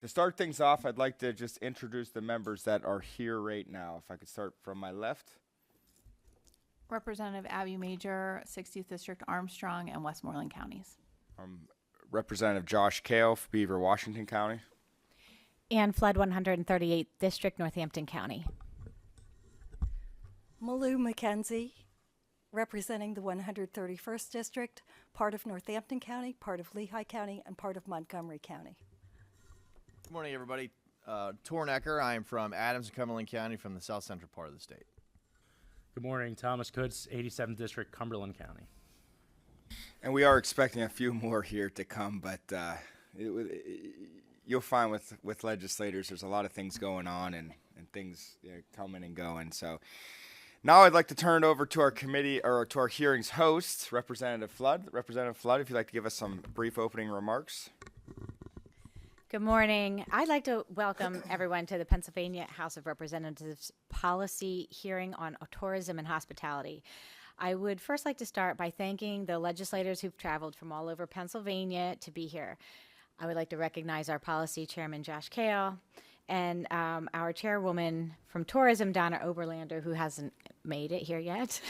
To start things off, I'd like to just introduce the members that are here right now. If I could start from my left. Representative Abby Major, 60th District, Armstrong, and Westmoreland counties. Representative Josh Kale, Beaver, Washington County. And Flood 138th District, Northampton County. Malou McKenzie, representing the 131st District, part of Northampton County, part of Lehigh County, and part of Montgomery County. Good morning, everybody. Tornecker. I am from Adams and Cumberland County, from the south central part of the state. Good morning, Thomas Kutz, 87th District, Cumberland County. And we are expecting a few more here to come, but you'll find with legislators, there's a lot of things going on and things coming and going. So now I'd like to turn it over to our committee, or to our hearings host, Representative Flood. Representative Flood, if you'd like to give us some brief opening remarks. Good morning. I'd like to welcome everyone to the Pennsylvania House of Representatives policy hearing on tourism and hospitality. I would first like to start by thanking the legislators who've traveled from all over Pennsylvania to be here. I would like to recognize our policy chairman, Josh Kale, and our chairwoman from tourism, Donna Oberlander, who hasn't made it here yet,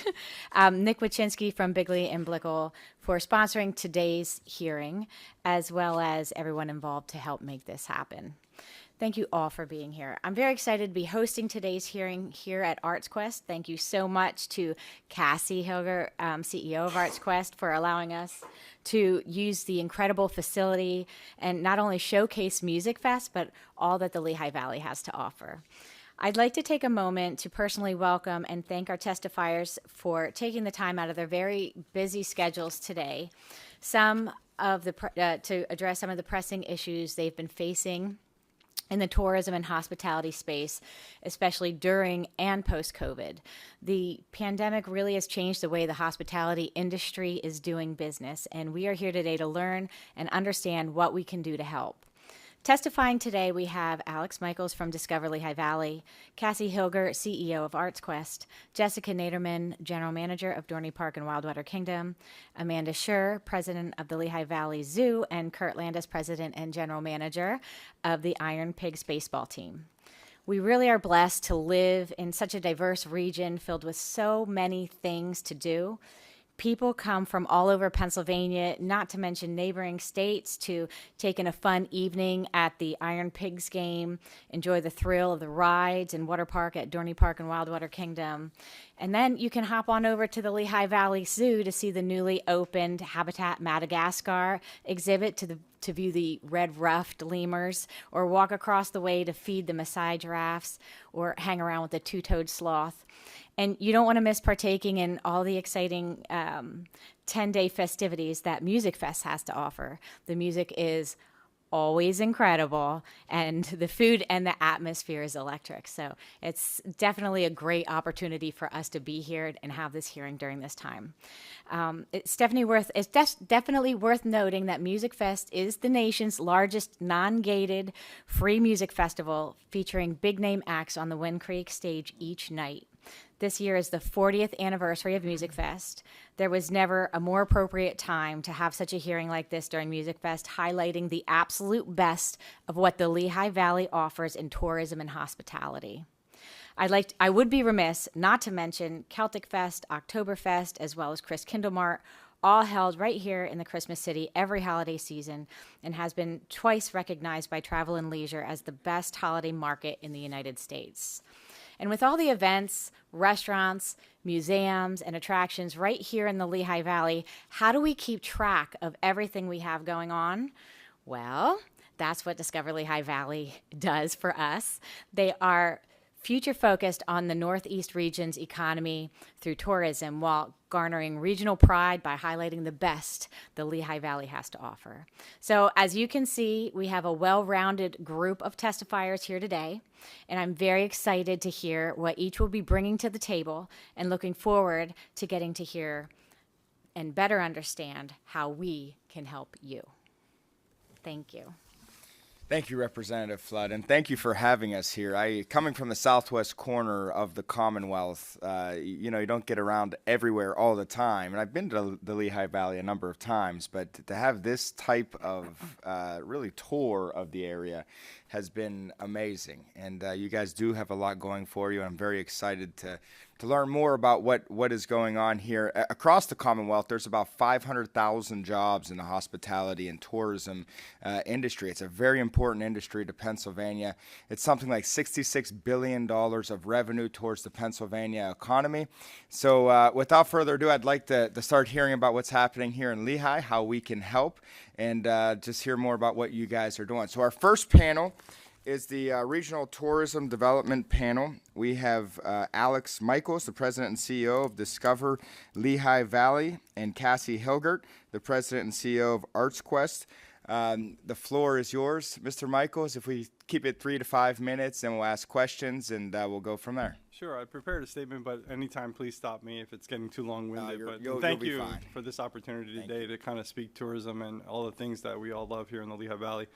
Nick Wachinski from Bigley and Blickel for sponsoring today's hearing, as well as everyone involved to help make this happen. Thank you all for being here. I'm very excited to be hosting today's hearing here at ArtsQuest. Thank you so much to Cassie Hilger, CEO of ArtsQuest, for allowing us to use the incredible facility and not only showcase Music Fest, but all that the Lehigh Valley has to offer. I'd like to take a moment to personally welcome and thank our testifiers for taking the time out of their very busy schedules today, to address some of the pressing issues they've been facing in the tourism and hospitality space, especially during and post-COVID. The pandemic really has changed the way the hospitality industry is doing business, and we are here today to learn and understand what we can do to help. Testifying today, we have Alex Michaels from Discover Lehigh Valley, Cassie Hilger, CEO of ArtsQuest, Jessica Naderman, General Manager of Dorney Park and Wildwater Kingdom, Amanda Schur, President of the Lehigh Valley Zoo, and Kurt Landis, President and General Manager of the Iron Pigs baseball team. We really are blessed to live in such a diverse region filled with so many things to do. People come from all over Pennsylvania, not to mention neighboring states, to take in a fun evening at the Iron Pigs game, enjoy the thrill of the rides and water park at Dorney Park and Wildwater Kingdom. And then you can hop on over to the Lehigh Valley Zoo to see the newly opened Habitat Madagascar exhibit to view the red-ruffed lemurs, or walk across the way to feed the Maasai giraffes, or hang around with the two-toed sloth. And you don't want to miss partaking in all the exciting 10-day festivities that Music Fest has to offer. The music is always incredible, and the food and the atmosphere is electric. So it's definitely a great opportunity for us to be here and have this hearing during this time. It's definitely worth noting that Music Fest is the nation's largest non-gated free music festival, featuring big-name acts on the Wind Creek stage each night. This year is the 40th anniversary of Music Fest. There was never a more appropriate time to have such a hearing like this during Music Fest, highlighting the absolute best of what the Lehigh Valley offers in tourism and hospitality. I would be remiss not to mention Celtic Fest, Oktoberfest, as well as Chris Kindlemart, all held right here in the Christmas City every holiday season, and has been twice recognized by Travel and Leisure as the best holiday market in the United States. And with all the events, restaurants, museums, and attractions right here in the Lehigh Valley, how do we keep track of everything we have going on? Well, that's what Discover Lehigh Valley does for us. They are future-focused on the Northeast region's economy through tourism, while garnering regional pride by highlighting the best the Lehigh Valley has to offer. So as you can see, we have a well-rounded group of testifiers here today, and I'm very excited to hear what each will be bringing to the table, and looking forward to getting to hear and better understand how we can help you. Thank you. Thank you, Representative Flood, and thank you for having us here. Coming from the southwest corner of the Commonwealth, you don't get around everywhere all the time, and I've been to the Lehigh Valley a number of times, but to have this type of really tour of the area has been amazing, and you guys do have a lot going for you, and I'm very excited to learn more about what is going on here. Across the Commonwealth, there's about 500,000 jobs in the hospitality and tourism industry. It's a very important industry to Pennsylvania. It's something like $66 billion of revenue towards the Pennsylvania economy. So without further ado, I'd like to start hearing about what's happening here in Lehigh, how we can help, and just hear more about what you guys are doing. So our first panel is the Regional Tourism Development Panel. We have Alex Michaels, the President and CEO of Discover Lehigh Valley, and Cassie Hilgert, the President and CEO of ArtsQuest. The floor is yours, Mr. Michaels. If we keep it 3 to 5 minutes, then we'll ask questions, and we'll go from there. Sure, I prepared a statement, but anytime, please stop me if it's getting too long-winded. You'll Thank be you fine. for this opportunity today to kind of speak tourism and all the things that we all love here in the Lehigh Valley.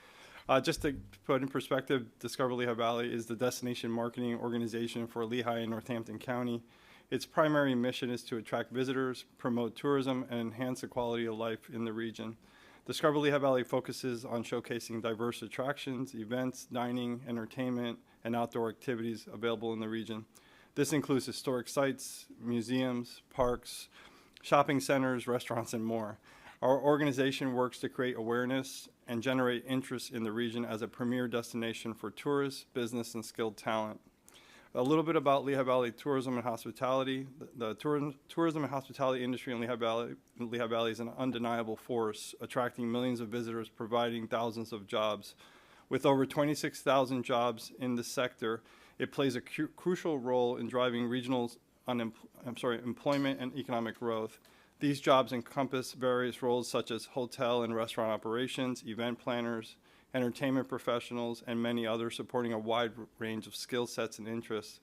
Just to put in perspective, Discover Lehigh Valley is the destination marketing organization for Lehigh and Northampton County. Its primary mission is to attract visitors, promote tourism, and enhance the quality of life in the region. Discover Lehigh Valley focuses on showcasing diverse attractions, events, dining, entertainment, and outdoor activities available in the region. This includes historic sites, museums, parks, shopping centers, restaurants, and more. Our organization works to create awareness and generate interest in the region as a premier destination for tourists, business, and skilled talent. A little bit about Lehigh Valley tourism and hospitality. The tourism and hospitality industry in Lehigh Valley is an undeniable force, attracting millions of visitors, providing thousands of jobs. With over 26,000 jobs in the sector, it plays a crucial role in driving regional employment and economic growth. These jobs encompass various roles such as hotel and restaurant operations, event planners, entertainment professionals, and many others, supporting a wide range of skill sets and interests.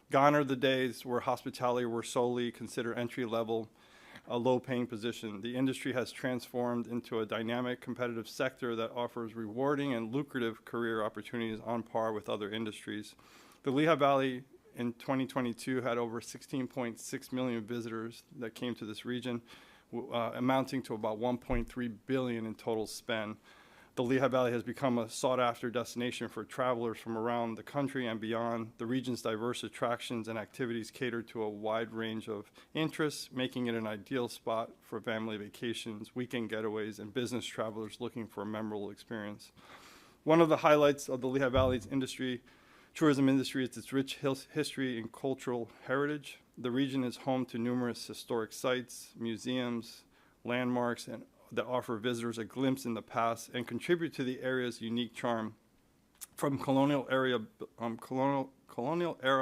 Gone are the days where hospitality were solely considered entry-level, a low-paying position. The industry has transformed into a dynamic, competitive sector that offers rewarding and lucrative career opportunities on par with other industries. The Lehigh Valley in 2022 had over 16.6 million visitors that came to this region, amounting to about 1.3 billion in total spend. The Lehigh Valley has become a sought-after destination for travelers from around the country and beyond. The region's diverse attractions and activities cater to a wide range of interests, making it an ideal spot for family vacations, weekend getaways, and business travelers looking for a memorable experience. One of the highlights of the Lehigh Valley's tourism industry is its rich history and cultural heritage. The region is home to numerous historic sites, museums, landmarks, and that offer visitors a glimpse in the past and contribute to the area's unique charm. From colonial era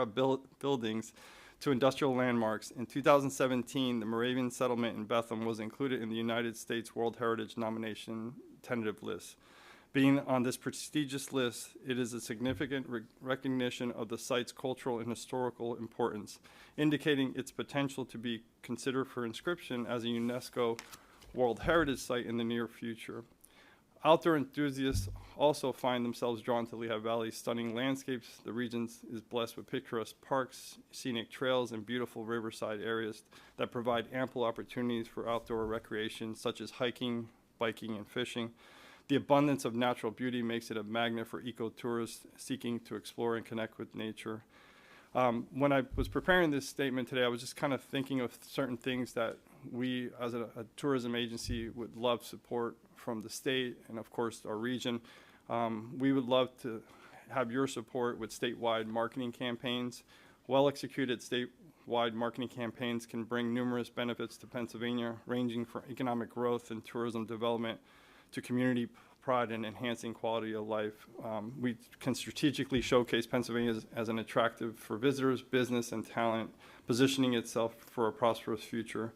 buildings to industrial landmarks, in 2017, the Moravian settlement in Bethlehem was included in the United States World Heritage Nomination tentative list. Being on this prestigious list, it is a significant recognition of the site's cultural and historical importance, indicating its potential to be considered for inscription as a UNESCO World Heritage Site in the near future. Outdoor enthusiasts also find themselves drawn to Lehigh Valley's stunning landscapes. The region is blessed with picturesque parks, scenic trails, and beautiful riverside areas that provide ample opportunities for outdoor recreation, such as hiking, biking, and fishing. The abundance of natural beauty makes it a magnet for eco-tourists seeking to explore and connect with nature. When I was preparing this statement today, I was just kind of thinking of certain things that we as a tourism agency would love support from the state and of course our region. We would love to have your support with statewide marketing campaigns. Well-executed statewide marketing campaigns can bring numerous benefits to Pennsylvania, ranging from economic growth and tourism development to community pride and enhancing quality of life. We can strategically showcase Pennsylvania as an attractive for visitors, business, and talent, positioning itself for a prosperous future.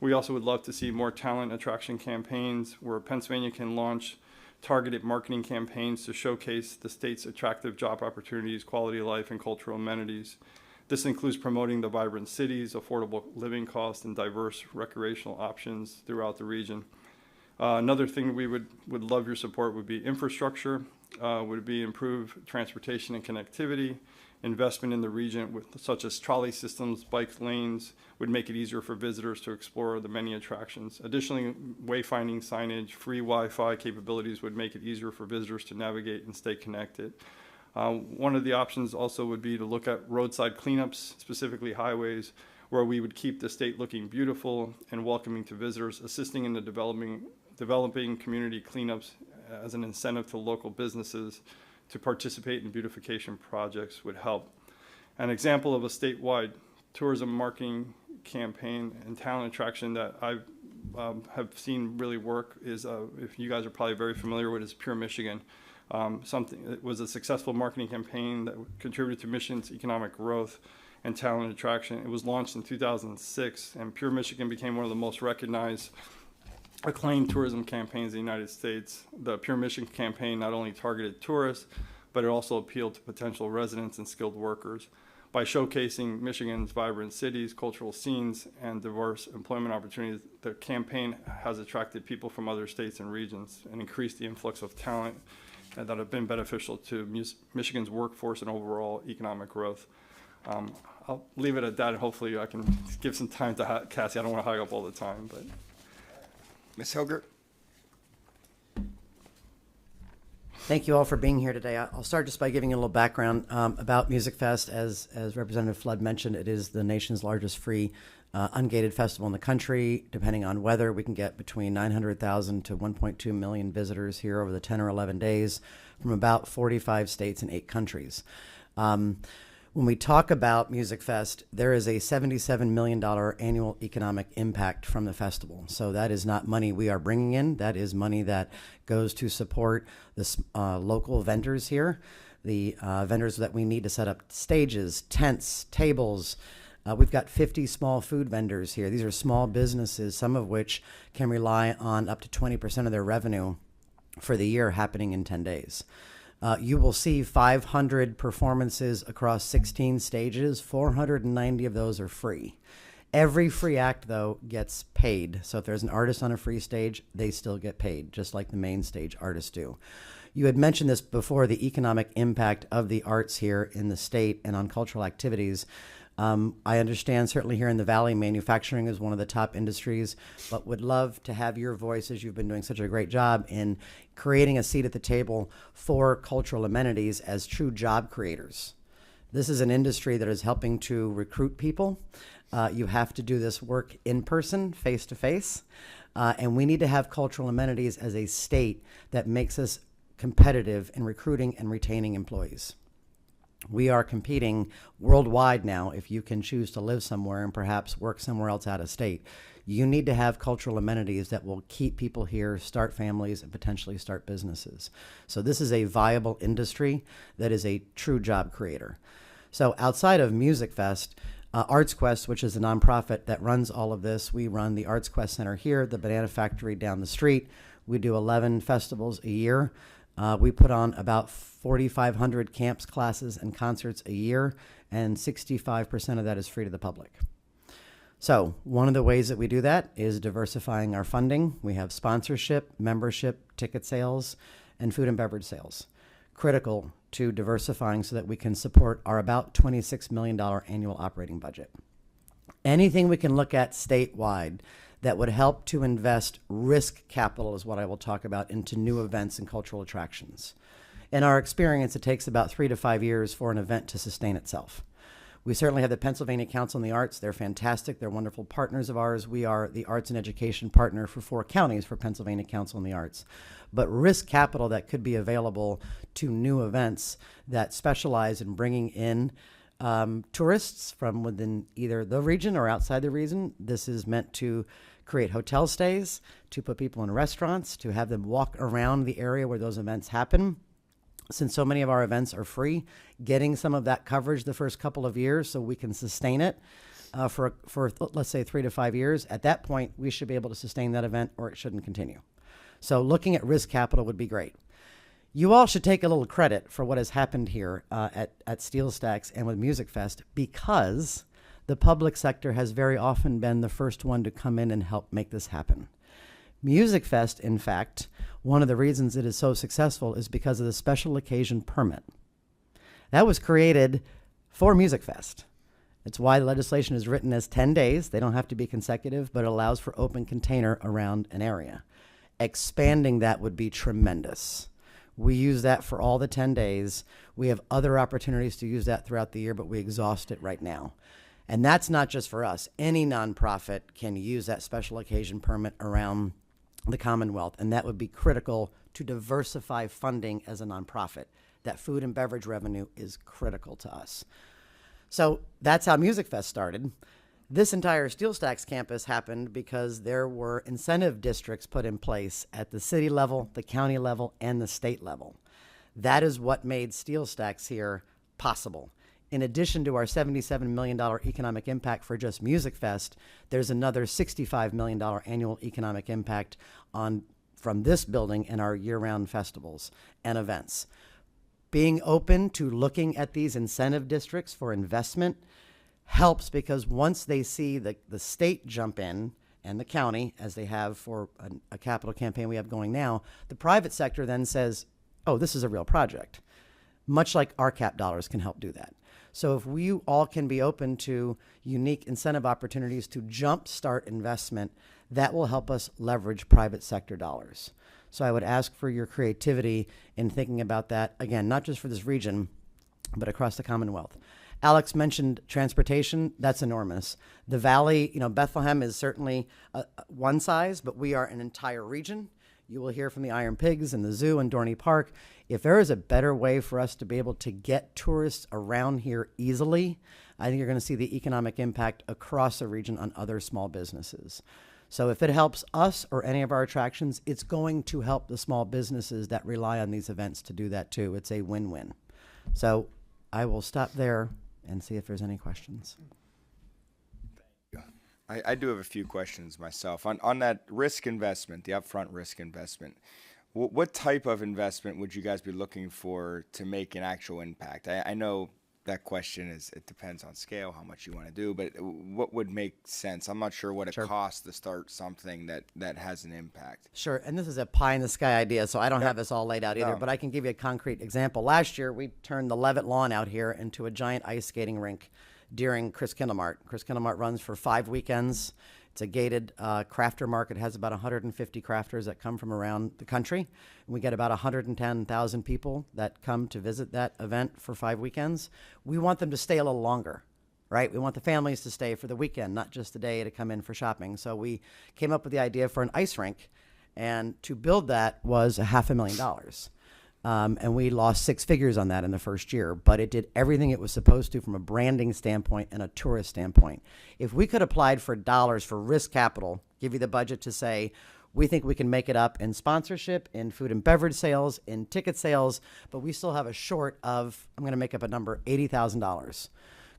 We also would love to see more talent attraction campaigns where Pennsylvania can launch targeted marketing campaigns to showcase the state's attractive job opportunities, quality of life, and cultural amenities. This includes promoting the vibrant cities, affordable living costs, and diverse recreational options throughout the region. Another thing we would love your support would be infrastructure. would be improve transportation and connectivity. Investment in the region with such as trolley systems, bike lanes would make it easier for visitors to explore the many attractions. Additionally, wayfinding signage, free Wi-Fi capabilities would make it easier for visitors to navigate and stay connected. One of the options also would be to look at roadside cleanups, specifically highways, where we would keep the state looking beautiful and welcoming to visitors, assisting in the developing community cleanups as an incentive to local businesses to participate in beautification projects would help. An example of a statewide tourism marketing campaign and talent attraction that I have seen really work is, if you guys are probably very familiar with, is Pure Michigan. It was a successful marketing campaign that contributed to Michigan's economic growth and talent attraction. It was launched in 2006, and Pure Michigan became one of the most recognized acclaimed tourism campaigns in the United States. The Pure Michigan campaign not only targeted tourists, but it also appealed to potential residents and skilled workers. By showcasing Michigan's vibrant cities, cultural scenes, and diverse employment opportunities, the campaign has attracted people from other states and regions and increased the influx of talent that have been beneficial to Michigan's workforce and overall economic growth. I'll leave it at that, and hopefully I can give some time to Cassie. I don't want to hog up all the time, but. Ms. Hilgert? Thank you all for being here today. I'll start just by giving you a little background about Music Fest. As Representative Flood mentioned, it is the nation's largest free ungated festival in the country. Depending on weather, we can get between 900,000 to 1.2 million visitors here over the 10 or 11 days from about 45 states and 8 countries. When we talk about Music Fest, there is a $77 million annual economic impact from the festival. So that is not money we are bringing in. That is money that goes to support the local vendors here, the vendors that we need to set up stages, tents, tables. We've got 50 small food vendors here. These are small businesses, some of which can rely on up to 20% of their revenue for the year happening in 10 days. You will see 500 performances across 16 stages. 490 of those are free. Every free act, though, gets paid. So if there's an artist on a free stage, they still get paid, just like the main stage artists do. You had mentioned this before, the economic impact of the arts here in the state and on cultural activities. I understand certainly here in the Valley, manufacturing is one of the top industries, but would love to have your voice, as you've been doing such a great job in creating a seat at the table for cultural amenities as true job creators. This is an industry that is helping to recruit people. You have to do this work in person, face to face, and we need to have cultural amenities as a state that makes us competitive in recruiting and retaining employees. We are competing worldwide now. If you can choose to live somewhere and perhaps work somewhere else out of state, you need to have cultural amenities that will keep people here, start families, and potentially start businesses. So this is a viable industry that is a true job creator. So outside of Music Fest, Arts Quest, which is a nonprofit that runs all of this, we run the Arts Quest Center here, the Banana Factory down the street. We do 11 festivals a year. We put on about 4,500 camps, classes, and concerts a year, and 65% of that is free to the public. So one of the ways that we do that is diversifying our funding. We have sponsorship, membership, ticket sales, and food and beverage sales. Critical to diversifying so that we can support our about $26 million annual operating budget. Anything we can look at statewide that would help to invest risk capital is what I will talk about into new events and cultural attractions. In our experience, it takes about 3 to 5 years for an event to sustain itself. We certainly have the Pennsylvania Council on the Arts. They're fantastic. They're wonderful partners of ours. We are the arts and education partner for 4 counties for Pennsylvania Council on the Arts. But risk capital that could be available to new events that specialize in bringing in tourists from within either the region or outside the region. This is meant to create hotel stays, to put people in restaurants, to have them walk around the area where those events happen. Since so many of our events are free, getting some of that coverage the first couple of years so we can sustain it for let's say 3 to 5 years. At that point, we should be able to sustain that event or it shouldn't continue. So looking at risk capital would be great. You all should take a little credit for what has happened here at Steel Stacks and with Music Fest, because the public sector has very often been the first one to come in and help make this happen. Music Fest, in fact, one of the reasons it is so successful is because of the special occasion permit. That was created for Music Fest. It's why the legislation is written as 10 days. They don't have to be consecutive, but it allows for open container around an area. Expanding that would be tremendous. We use that for all the 10 days. We have other opportunities to use that throughout the year, but we exhaust it right now. And that's not just for us. Any nonprofit can use that special occasion permit around the Commonwealth, and that would be critical to diversify funding as a nonprofit. That food and beverage revenue is critical to us. So that's how Music Fest started. This entire Steel Stacks campus happened because there were incentive districts put in place at the city level, the county level, and the state level. That is what made Steel Stacks here possible. In addition to our $77 million economic impact for just Music Fest, there's another $65 million annual economic impact from this building and our year-round festivals and events. Being open to looking at these incentive districts for investment helps, because once they see the state jump in and the county, as they have for a capital campaign we have going now, the private sector then says, oh, this is a real project. Much like RCAP dollars can help do that. So if we all can be open to unique incentive opportunities to jumpstart investment, that will help us leverage private sector dollars. So I would ask for your creativity in thinking about that, again, not just for this region, but across the Commonwealth. Alex mentioned transportation. That's enormous. The Valley, Bethlehem is certainly one size, but we are an entire region. You will hear from the Iron Pigs and the zoo and Dorney Park. If there is a better way for us to be able to get tourists around here easily, I think you're going to see the economic impact across the region on other small businesses. So if it helps us or any of our attractions, it's going to help the small businesses that rely on these events to do that too. It's a win-win. So I will stop there and see if there's any questions. I do have a few questions myself. On that risk investment, the upfront risk investment, what type of investment would you guys be looking for to make an actual impact? I know that question it depends on scale, how much you want to do, but what would make sense? I'm not sure what it costs to start something that has an impact. Sure, and this is a pie-in-the-sky idea, so I don't have this all laid out either, but I can give you a concrete example. Last year, we turned the Levitt lawn out here into a giant ice skating rink during Chris Kindlemart. Chris Kindlemart runs for 5 weekends. It's a gated crafter market. It has about 150 crafters that come from around the country. And we get about 110,000 people that come to visit that event for 5 weekends. We want them to stay a little longer, right? We want the families to stay for the weekend, not just the day to come in for shopping. So we came up with the idea for an ice rink, and to build that was $500,000. And we lost 6 figures on that in the first year, but it did everything it was supposed to from a branding standpoint and a tourist standpoint. If we could applied for dollars for risk capital, give you the budget to say, we think we can make it up in sponsorship, in food and beverage sales, in ticket sales, but we still have a short of, I'm going to make up a number, $80,000.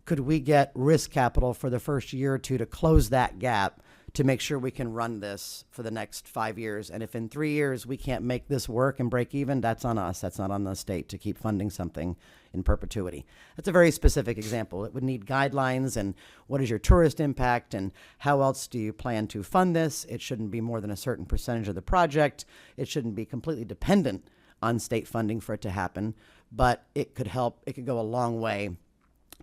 Could we get risk capital for the first year or two to close that gap to make sure we can run this for the next 5 years? And if in 3 years we can't make this work and break even, that's on us. That's not on the state to keep funding something in perpetuity. That's a very specific example. It would need guidelines and what is your tourist impact and how else do you plan to fund this? It shouldn't be more than a certain percentage of the project. It shouldn't be completely dependent on state funding for it to happen, but it could help. It could go a long way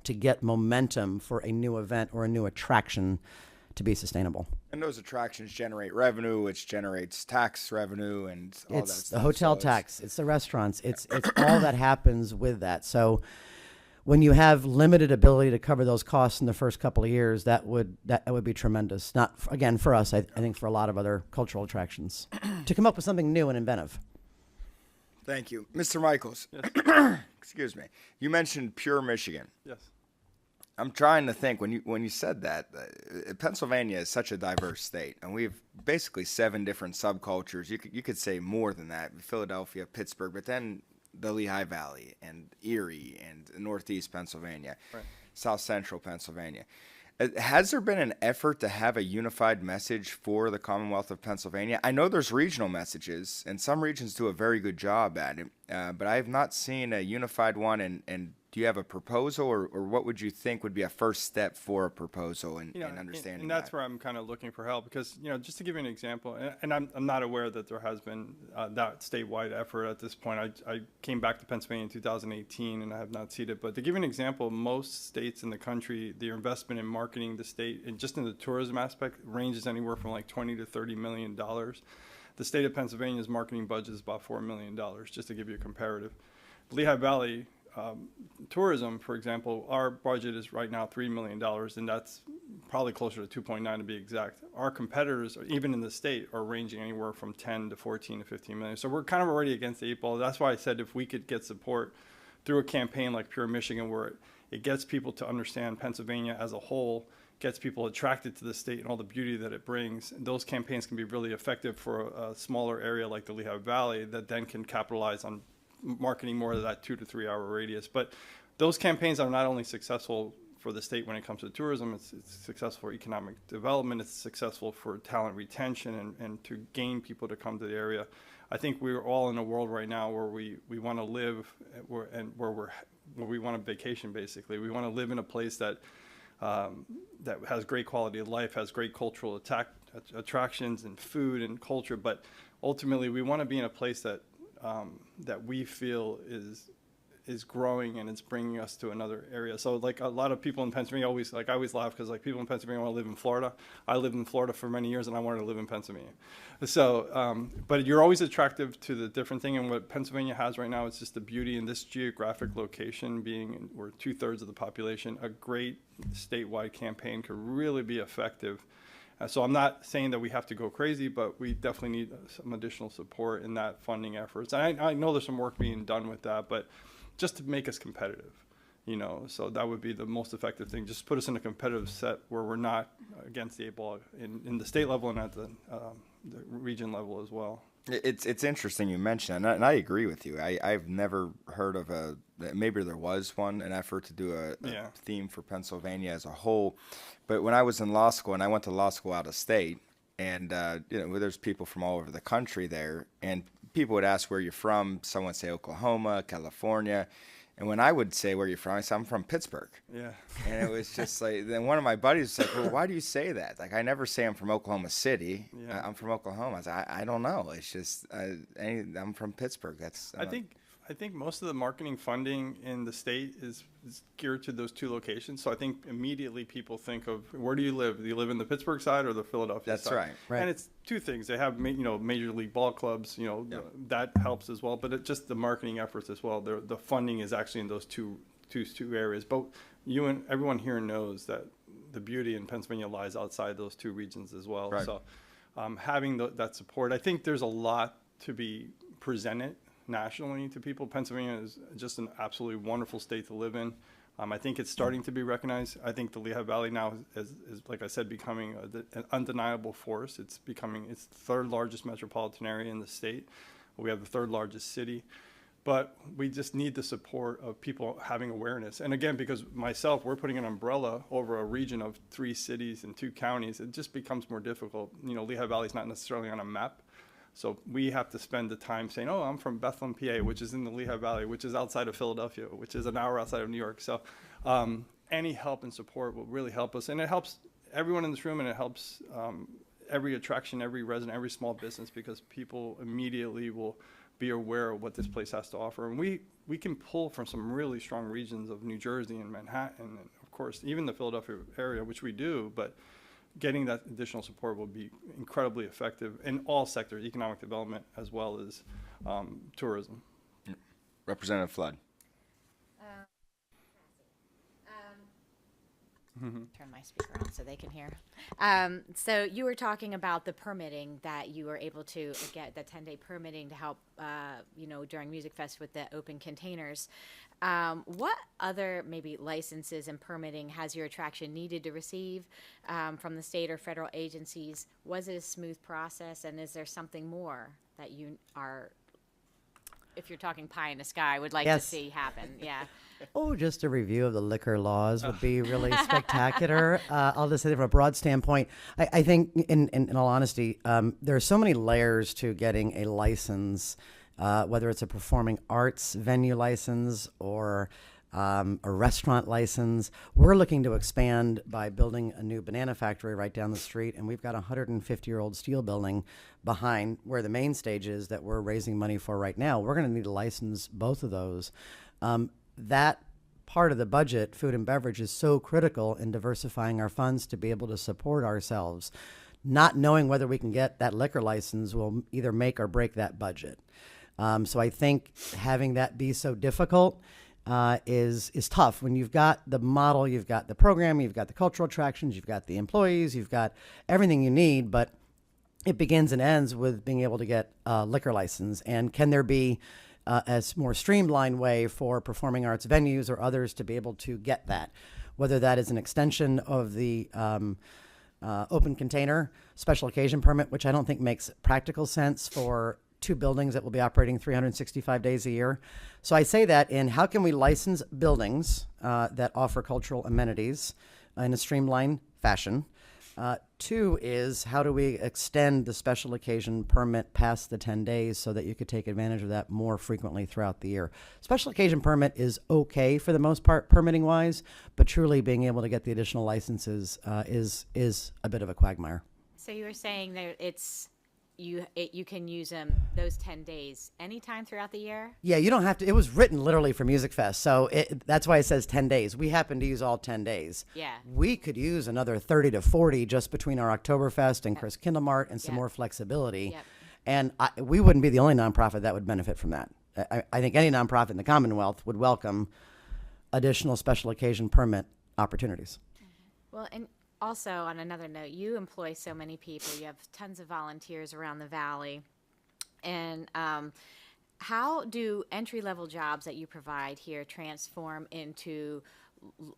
to get momentum for a new event or a new attraction to be sustainable. And those attractions generate revenue, which generates tax revenue and all that It's stuff. the hotel tax, it's the restaurants, it's all that happens with that. So when you have limited ability to cover those costs in the first couple of years, that would be tremendous. Not, again, for us, I think for a lot of other cultural attractions, to come up with something new and inventive. Thank you. Mr. Michaels, excuse me. You mentioned Pure Michigan. Yes. I'm trying to think when you said that Pennsylvania is such a diverse state, and we have basically 7 different subcultures. You could say more than that: Philadelphia, Pittsburgh, but then the Lehigh Valley and Erie and Northeast Pennsylvania, right. South Central Pennsylvania. Has there been an effort to have a unified message for the Commonwealth of Pennsylvania? I know there's regional messages, and some regions do a very good job at it, but I have not seen a unified one. And do you have a proposal, or what would you think would be a first step for a proposal in understanding and that's that? where I'm kind of looking for help because, just to give you an example, and I'm not aware that there has been that statewide effort at this point. I came back to Pennsylvania in 2018 and I have not seen it. But to give you an example, most states in the country, their investment in marketing the state and just in the tourism aspect ranges anywhere from like $20 to $30 million. The state of Pennsylvania's marketing budget is about $4 million, just to give you a comparative. Lehigh Valley tourism, for example, our budget is right now $3 million, and that's probably closer to 2.9 to be exact. Our competitors, even in the state, are ranging anywhere from 10 to 14 to 15 million. So we're kind of already against the 8 ball. That's why I said if we could get support through a campaign like Pure Michigan, where it gets people to understand Pennsylvania as a whole, gets people attracted to the state and all the beauty that it brings. And those campaigns can be really effective for a smaller area like the Lehigh Valley that then can capitalize on marketing more of that 2 to 3 hour radius. But those campaigns are not only successful for the state when it comes to tourism, it's successful for economic development, it's successful for talent retention and to gain people to come to the area. I think we're all in a world right now where we want to live where we want to vacation, basically. We want to live in a place that that has great quality of life, has great cultural attractions and food and culture, but ultimately we want to be in a place that that we feel is growing and it's bringing us to another area. So like a lot of people in Pennsylvania I always laugh because like people in Pennsylvania want to live in Florida. I lived in Florida for many years and I wanted to live in Pennsylvania. So, but you're always attractive to the different thing, and what Pennsylvania has right now is just the beauty in this geographic location, being we're 2/3 of the population. A great statewide campaign could really be effective. So I'm not saying that we have to go crazy, but we definitely need some additional support in that funding efforts. And I know there's some work being done with that, but just to make us competitive, so that would be the most effective thing. Just put us in a competitive set where we're not against the 8 ball in the state level and at the region level as well. It's interesting you mentioned, and I agree with you. I've never heard of maybe there was an effort to do a theme for Pennsylvania as a whole. But when I was in law school, and I went to law school out of state, and there's people from all over the country there, and people would ask where you're from. Someone would say Oklahoma, California. And when I would say where you're from, I said, I'm from Pittsburgh. Yeah. And it was just like, then one of my buddies was like, well, why do you say that? Like, I never say I'm from Oklahoma City. Yeah. I'm from Oklahoma. I said, I don't know. It's just, I'm from Pittsburgh. I think most of the marketing funding in the state is geared to those two locations. So I think immediately people think of, where do you live? Do you live in the Pittsburgh side or the Philadelphia side? That's right. And it's two things. They have major league ball clubs. That helps as well. But it's just the marketing efforts as well. The funding is actually in those two areas. But you and everyone here knows that the beauty in Pennsylvania lies outside those two regions as well. Right. So having that support, I think there's a lot to be presented nationally to people. Pennsylvania is just an absolutely wonderful state to live in. I think it's starting to be recognized. I think the Lehigh Valley now is like I said, becoming an undeniable force. It's becoming its third largest metropolitan area in the state. We have the third largest city, but we just need the support of people having awareness. And again, because we're putting an umbrella over a region of 3 cities and 2 counties, it just becomes more difficult. Lehigh Valley is not necessarily on a map. So we have to spend the time saying, oh, I'm from Bethlehem, PA, which is in the Lehigh Valley, which is outside of Philadelphia, which is an hour outside of New York. So any help and support will really help us. And it helps everyone in this room, and it helps every attraction, every resident, every small business, because people immediately will be aware of what this place has to offer. And we can pull from some really strong regions of New Jersey and Manhattan, and of course, even the Philadelphia area, which we do, but getting that additional support will be incredibly effective in all sectors, economic development as well as tourism. Representative Flood. Turn my speaker on so they can hear. So you were talking about the permitting that you were able to get, the 10-day permitting to help, during Music Fest with the open containers. What other maybe licenses and permitting has your attraction needed to receive from the state or federal agencies? Was it a smooth process, and is there something more that you are, if you're talking pie in the sky, would like to see happen? Yeah. Oh, just a review of the liquor laws would be really spectacular. I'll just say that from a broad standpoint, I think, in all honesty, there are so many layers to getting a license, whether it's a performing arts venue license or a restaurant license. We're looking to expand by building a new banana factory right down the street, and we've got a 150-year-old steel building behind where the main stage is that we're raising money for right now. We're going to need to license both of those. That part of the budget, food and beverage, is so critical in diversifying our funds to be able to support ourselves. Not knowing whether we can get that liquor license will either make or break that budget. So I think having that be so difficult is tough. When you've got the model, you've got the program, you've got the cultural attractions, you've got the employees, you've got everything you need, but it begins and ends with being able to get a liquor license. And can there be a more streamlined way for performing arts venues or others to be able to get that? Whether that is an extension of the open container special occasion permit, which I don't think makes practical sense for 2 buildings that will be operating 365 days a year. So I say that in how can we license buildings that offer cultural amenities in a streamlined fashion. 2 is how do we extend the special occasion permit past the 10 days so that you could take advantage of that more frequently throughout the year. Special occasion permit is okay for the most part permitting wise, but truly being able to get the additional licenses is a bit of a quagmire. So you were saying that you can use them those 10 days anytime throughout the year? Yeah, you don't have to. It was written literally for Music Fest, so that's why it says 10 days. We happen to use all 10 days. Yeah. We could use another 30 to 40 just between our Oktoberfest and Chris Kindlemart and some Yep. more flexibility. Yep. And we wouldn't be the only nonprofit that would benefit from that. I think any nonprofit in the Commonwealth would welcome additional special occasion permit opportunities. Well, and also on another note, you employ so many people. You have tons of volunteers around the valley. And how do entry-level jobs that you provide here transform into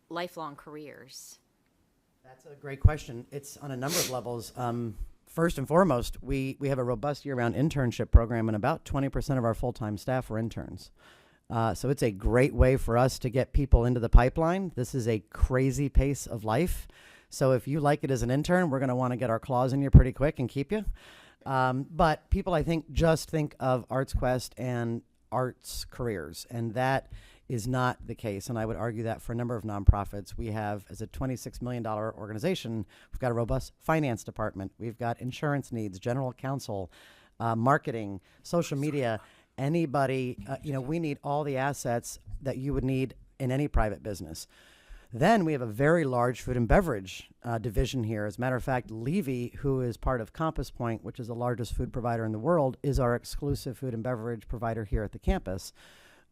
lifelong careers? That's a great question. It's on a number of levels. First and foremost, we have a robust year-round internship program, and about 20% of our full-time staff are interns. So it's a great way for us to get people into the pipeline. This is a crazy pace of life. So if you like it as an intern, we're going to want to get our claws in you pretty quick and keep you. But people, I think, just think of Arts Quest and arts careers, and that is not the case. And I would argue that for a number of nonprofits. We have, as a $26 million organization, we've got a robust finance department. We've got insurance needs, general counsel, marketing, social media. Anybody, we need all the assets that you would need in any private business. Then we have a very large food and beverage division here. As a matter of fact, Levy, who is part of Compass Point, which is the largest food provider in the world, is our exclusive food and beverage provider here at the campus.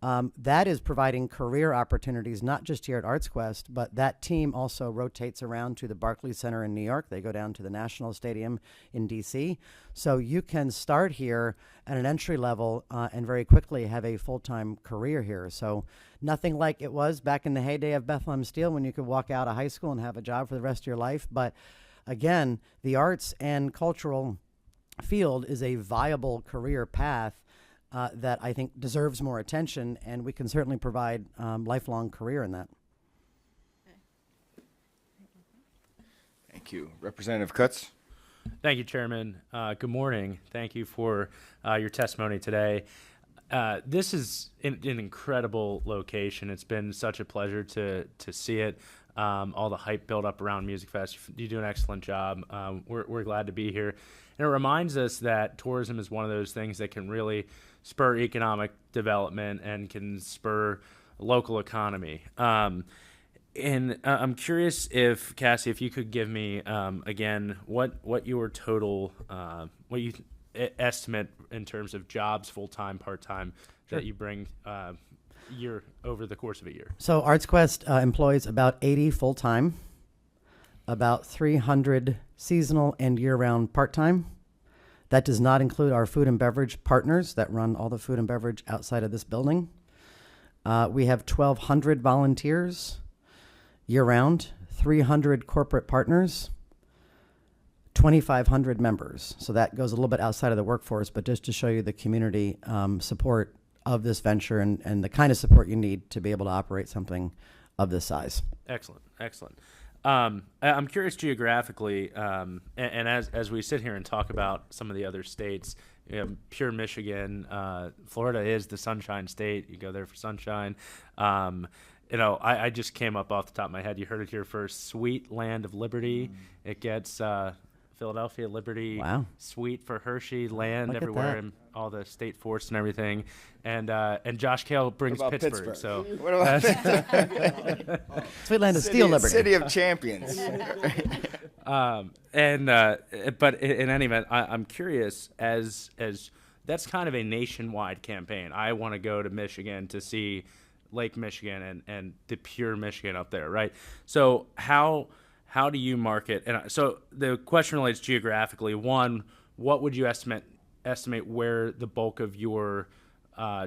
That is providing career opportunities, not just here at Arts Quest, but that team also rotates around to the Barclays Center in New York. They go down to the National Stadium in D.C. So you can start here at an entry level and very quickly have a full-time career here. So nothing like it was back in the heyday of Bethlehem Steel when you could walk out of high school and have a job for the rest of your life. But again, the arts and cultural field is a viable career path that I think deserves more attention, and we can certainly provide lifelong career in that. Thank you. Representative Kutz. Thank you, Chairman. Good morning. Thank you for your testimony today. This is an incredible location. It's been such a pleasure to see it. All the hype built up around Music Fest. You do an excellent job. We're glad to be here. And it reminds us that tourism is one of those things that can really spur economic development and can spur local economy. And I'm curious if, Cassie, if you could give me, again, what your total, what you estimate in terms of jobs, full-time, part-time, that you bring year over the course of a year. So Arts Quest employs about 80 full-time, about 300 seasonal and year-round part-time. That does not include our food and beverage partners that run all the food and beverage outside of this building. We have 1,200 volunteers year-round, 300 corporate partners, 2,500 members. So that goes a little bit outside of the workforce, but just to show you the community support of this venture and the kind of support you need to be able to operate something of this size. Excellent. I'm curious geographically, and as we sit here and talk about some of the other states, pure Michigan, Florida is the Sunshine State. You go there for sunshine. I just came up off the top of my head. You heard it here first. Sweet Land of Liberty. It gets Philadelphia Liberty. Wow. Sweet for Hershey. Land Look at everywhere that. and all the state forests and everything. And Josh Kale brings What about Pittsburgh. So What about Sweet Land of Steel Liberty. City of Champions? But in any event, I'm curious as that's kind of a nationwide campaign. I want to go to Michigan to see Lake Michigan and the pure Michigan up there, right? So how do you market? And so the question relates geographically. One, what would you estimate where the bulk of your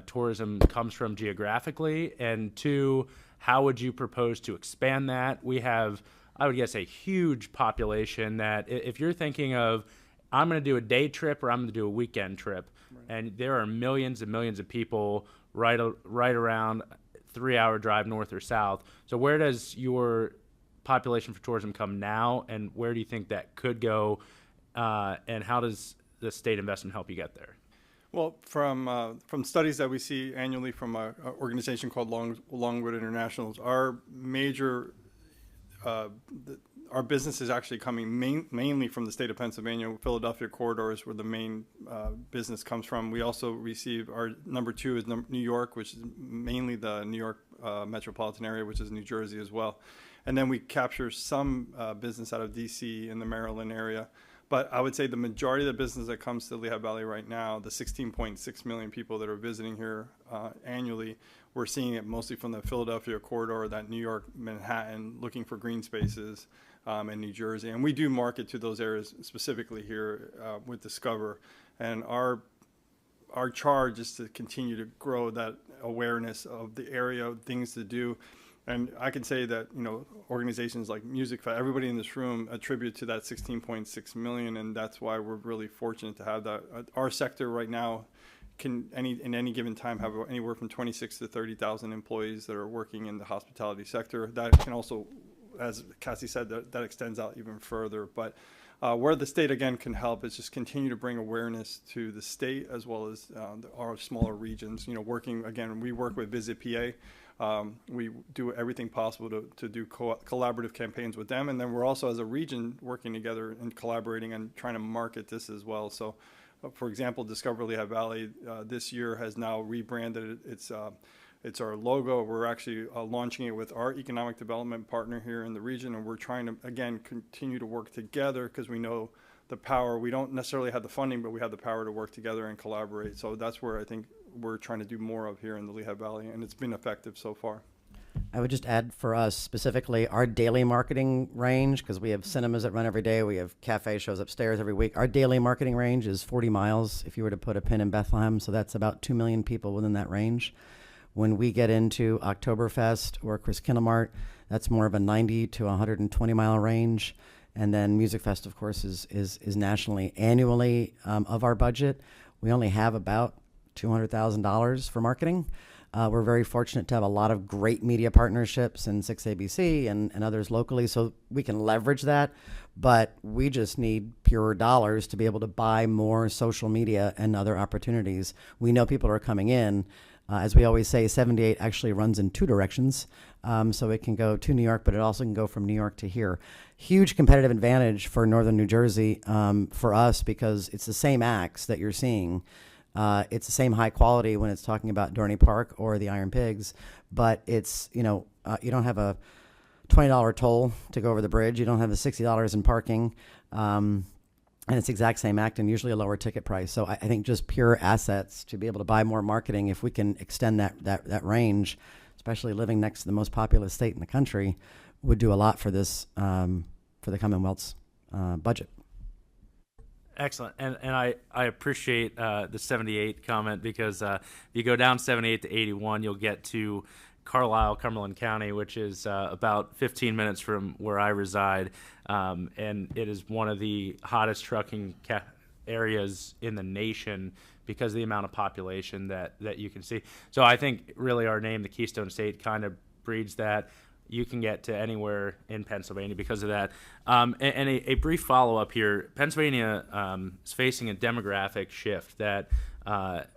tourism comes from geographically? And two, how would you propose to expand that? We have, I would guess, a huge population that if you're thinking of, I'm going to do a day trip or I'm going to do a weekend trip, and there are millions and millions of people right around 3-hour drive north or south. So where does your population for tourism come now, and where do you think that could go, and how does the state investment help you get there? Well, from studies that we see annually from an organization called Longwood Internationals, our major our business is actually coming mainly from the state of Pennsylvania. Philadelphia corridor is where the main business comes from. We also receive, our number 2 is New York, which is mainly the New York metropolitan area, which is New Jersey as well. And then we capture some business out of DC in the Maryland area. But I would say the majority of the business that comes to Lehigh Valley right now, the 16.6 million people that are visiting here annually, we're seeing it mostly from the Philadelphia corridor, that New York, Manhattan, looking for green spaces, and New Jersey. And we do market to those areas specifically here with Discover. And our charge is to continue to grow that awareness of the area, things to do. And I can say that, organizations like Music Fest, everybody in this room attribute to that 16.6 million, and that's why we're really fortunate to have that. Our sector right now can in any given time have anywhere from 26 to 30,000 employees that are working in the hospitality sector. That can also, as Cassie said, that extends out even further. But where the state, again, can help is just continue to bring awareness to the state as well as our smaller regions. Working, again, we work with Visit PA. We do everything possible to do collaborative campaigns with them. And then we're also, as a region, working together and collaborating and trying to market this as well. So, for example, Discover Lehigh Valley this year has now rebranded it. It's our logo. We're actually launching it with our economic development partner here in the region. And we're trying to, again, continue to work together because we know the power. We don't necessarily have the funding, but we have the power to work together and collaborate. So that's where I think we're trying to do more of here in the Lehigh Valley, and it's been effective so far. I would just add for us specifically our daily marketing range, because we have cinemas that run every day. We have cafe shows upstairs every week. Our daily marketing range is 40 miles if you were to put a pin in Bethlehem. So that's about 2 million people within that range. When we get into Oktoberfest or Christkindlmarkt, that's more of a 90 to 120 mile range. And then Music Fest, of course, is nationally. Annually of our budget, we only have about $200,000 for marketing. We're very fortunate to have a lot of great media partnerships in 6ABC and others locally, so we can leverage that. But we just need pure dollars to be able to buy more social media and other opportunities. We know people are coming in. As we always say, 78 actually runs in 2 directions. So it can go to New York, but it also can go from New York to here. Huge competitive advantage for Northern New Jersey for us, because it's the same acts that you're seeing. It's the same high quality when it's talking about Dorney Park or the Iron Pigs, but it's, you don't have a $20 toll to go over the bridge. You don't have the $60 in parking. And it's the exact same act and usually a lower ticket price. So I think just pure assets to be able to buy more marketing, if we can extend that range, especially living next to the most populous state in the country, would do a lot for this, for the Commonwealth's budget. Excellent. And I appreciate the 78 comment, because if you go down 78 to 81, you'll get to Carlisle, Cumberland County, which is about 15 minutes from where I reside. And it is one of the hottest trucking areas in the nation because of the amount of population that you can see. So I think really our name, the Keystone State, kind of breeds that. You can get to anywhere in Pennsylvania because of that. And a brief follow-up here. Pennsylvania is facing a demographic shift that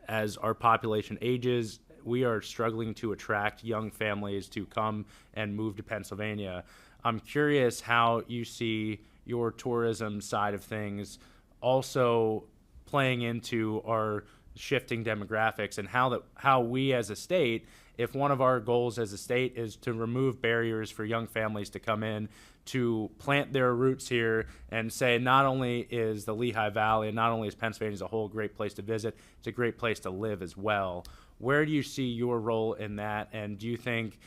as our population ages, we are struggling to attract young families to come and move to Pennsylvania. I'm curious how you see your tourism side of things also playing into our shifting demographics, and how we as a state, if one of our goals as a state is to remove barriers for young families to come in, to plant their roots here and say not only is the Lehigh Valley and not only is Pennsylvania as a whole a great place to visit, it's a great place to live as well. Where do you see your role in that, and do you think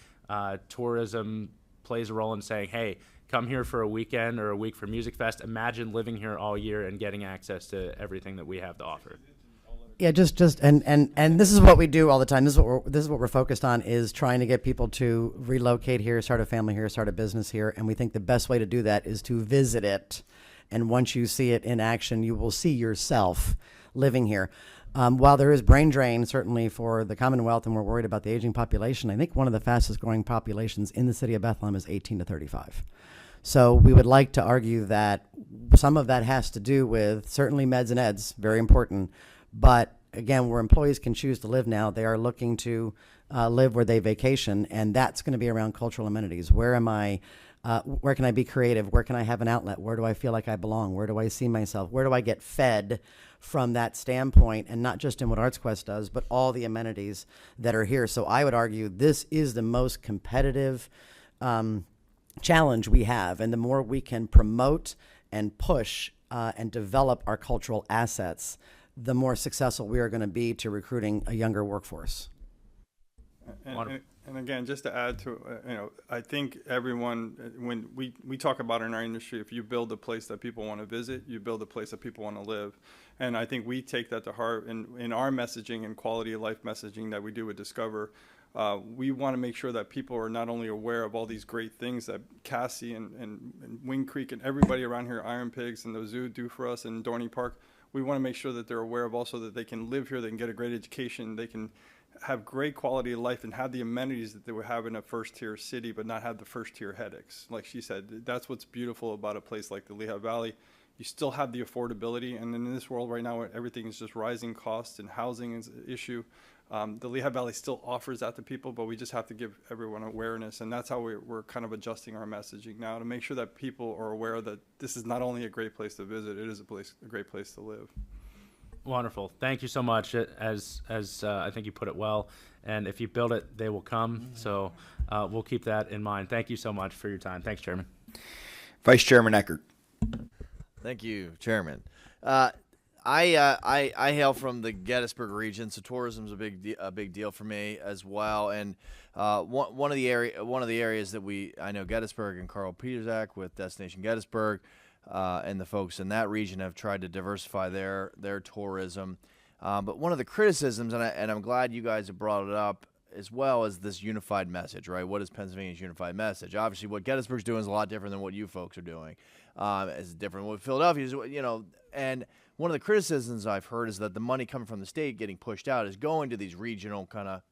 tourism plays a role in saying, hey, come here for a weekend or a week for Music Fest, imagine living here all year and getting access to everything that we have to offer? Yeah, and this is what we do all the time. This is what we're focused on, is trying to get people to relocate here, start a family here, start a business here, and we think the best way to do that is to visit it. And once you see it in action, you will see yourself living here. While there is brain drain certainly for the Commonwealth, and we're worried about the aging population, I think one of the fastest growing populations in the city of Bethlehem is 18 to 35. So we would like to argue that some of that has to do with certainly meds and eds, very important. But again, where employees can choose to live now, they are looking to live where they vacation, and that's going to be around cultural amenities. Where am I? Where can I be creative? Where can I have an outlet? Where do I feel like I belong? Where do I see myself? Where do I get fed from that standpoint? And not just in what ArtsQuest does, but all the amenities that are here. So I would argue this is the most competitive challenge we have, and the more we can promote and push and develop our cultural assets, the more successful we are going to be to recruiting a younger workforce. And again, just to add to, I think everyone, when we talk about in our industry, if you build a place that people want to visit, you build a place that people want to live. And I think we take that to heart in our messaging and quality of life messaging that we do with Discover. We want to make sure that people are not only aware of all these great things that Cassie and Wing Creek and everybody around here, Iron Pigs and the zoo do for us in Dorney Park. We want to make sure that they're aware of also that they can live here, they can get a great education, they can have great quality of life and have the amenities that they would have in a first-tier city, but not have the first-tier headaches. Like she said, that's what's beautiful about a place like the Lehigh Valley. You still have the affordability, and in this world right now where everything is just rising costs and housing is an issue, the Lehigh Valley still offers that to people, but we just have to give everyone awareness, and that's how we're kind of adjusting our messaging now to make sure that people are aware that this is not only a great place to visit, it is a great place to live. Wonderful. Thank you so much. As I think you put it well, and if you build it, they will come. So we'll keep that in mind. Thank you so much for your time. Thanks, Chairman. Vice Chairman Eckert. Thank you, Chairman. I hail from the Gettysburg region, so tourism is a big deal for me as well. And one of the areas that I know Gettysburg and Carl Peterzak with Destination Gettysburg and the folks in that region have tried to diversify their tourism. But one of the criticisms, and I'm glad you guys have brought it up as well, is this unified message, right? What is Pennsylvania's unified message? Obviously, what Gettysburg's doing is a lot different than what you folks are doing. It's different what Philadelphia's, and one of the criticisms I've heard is that the money coming from the state getting pushed out is going to these regional kind of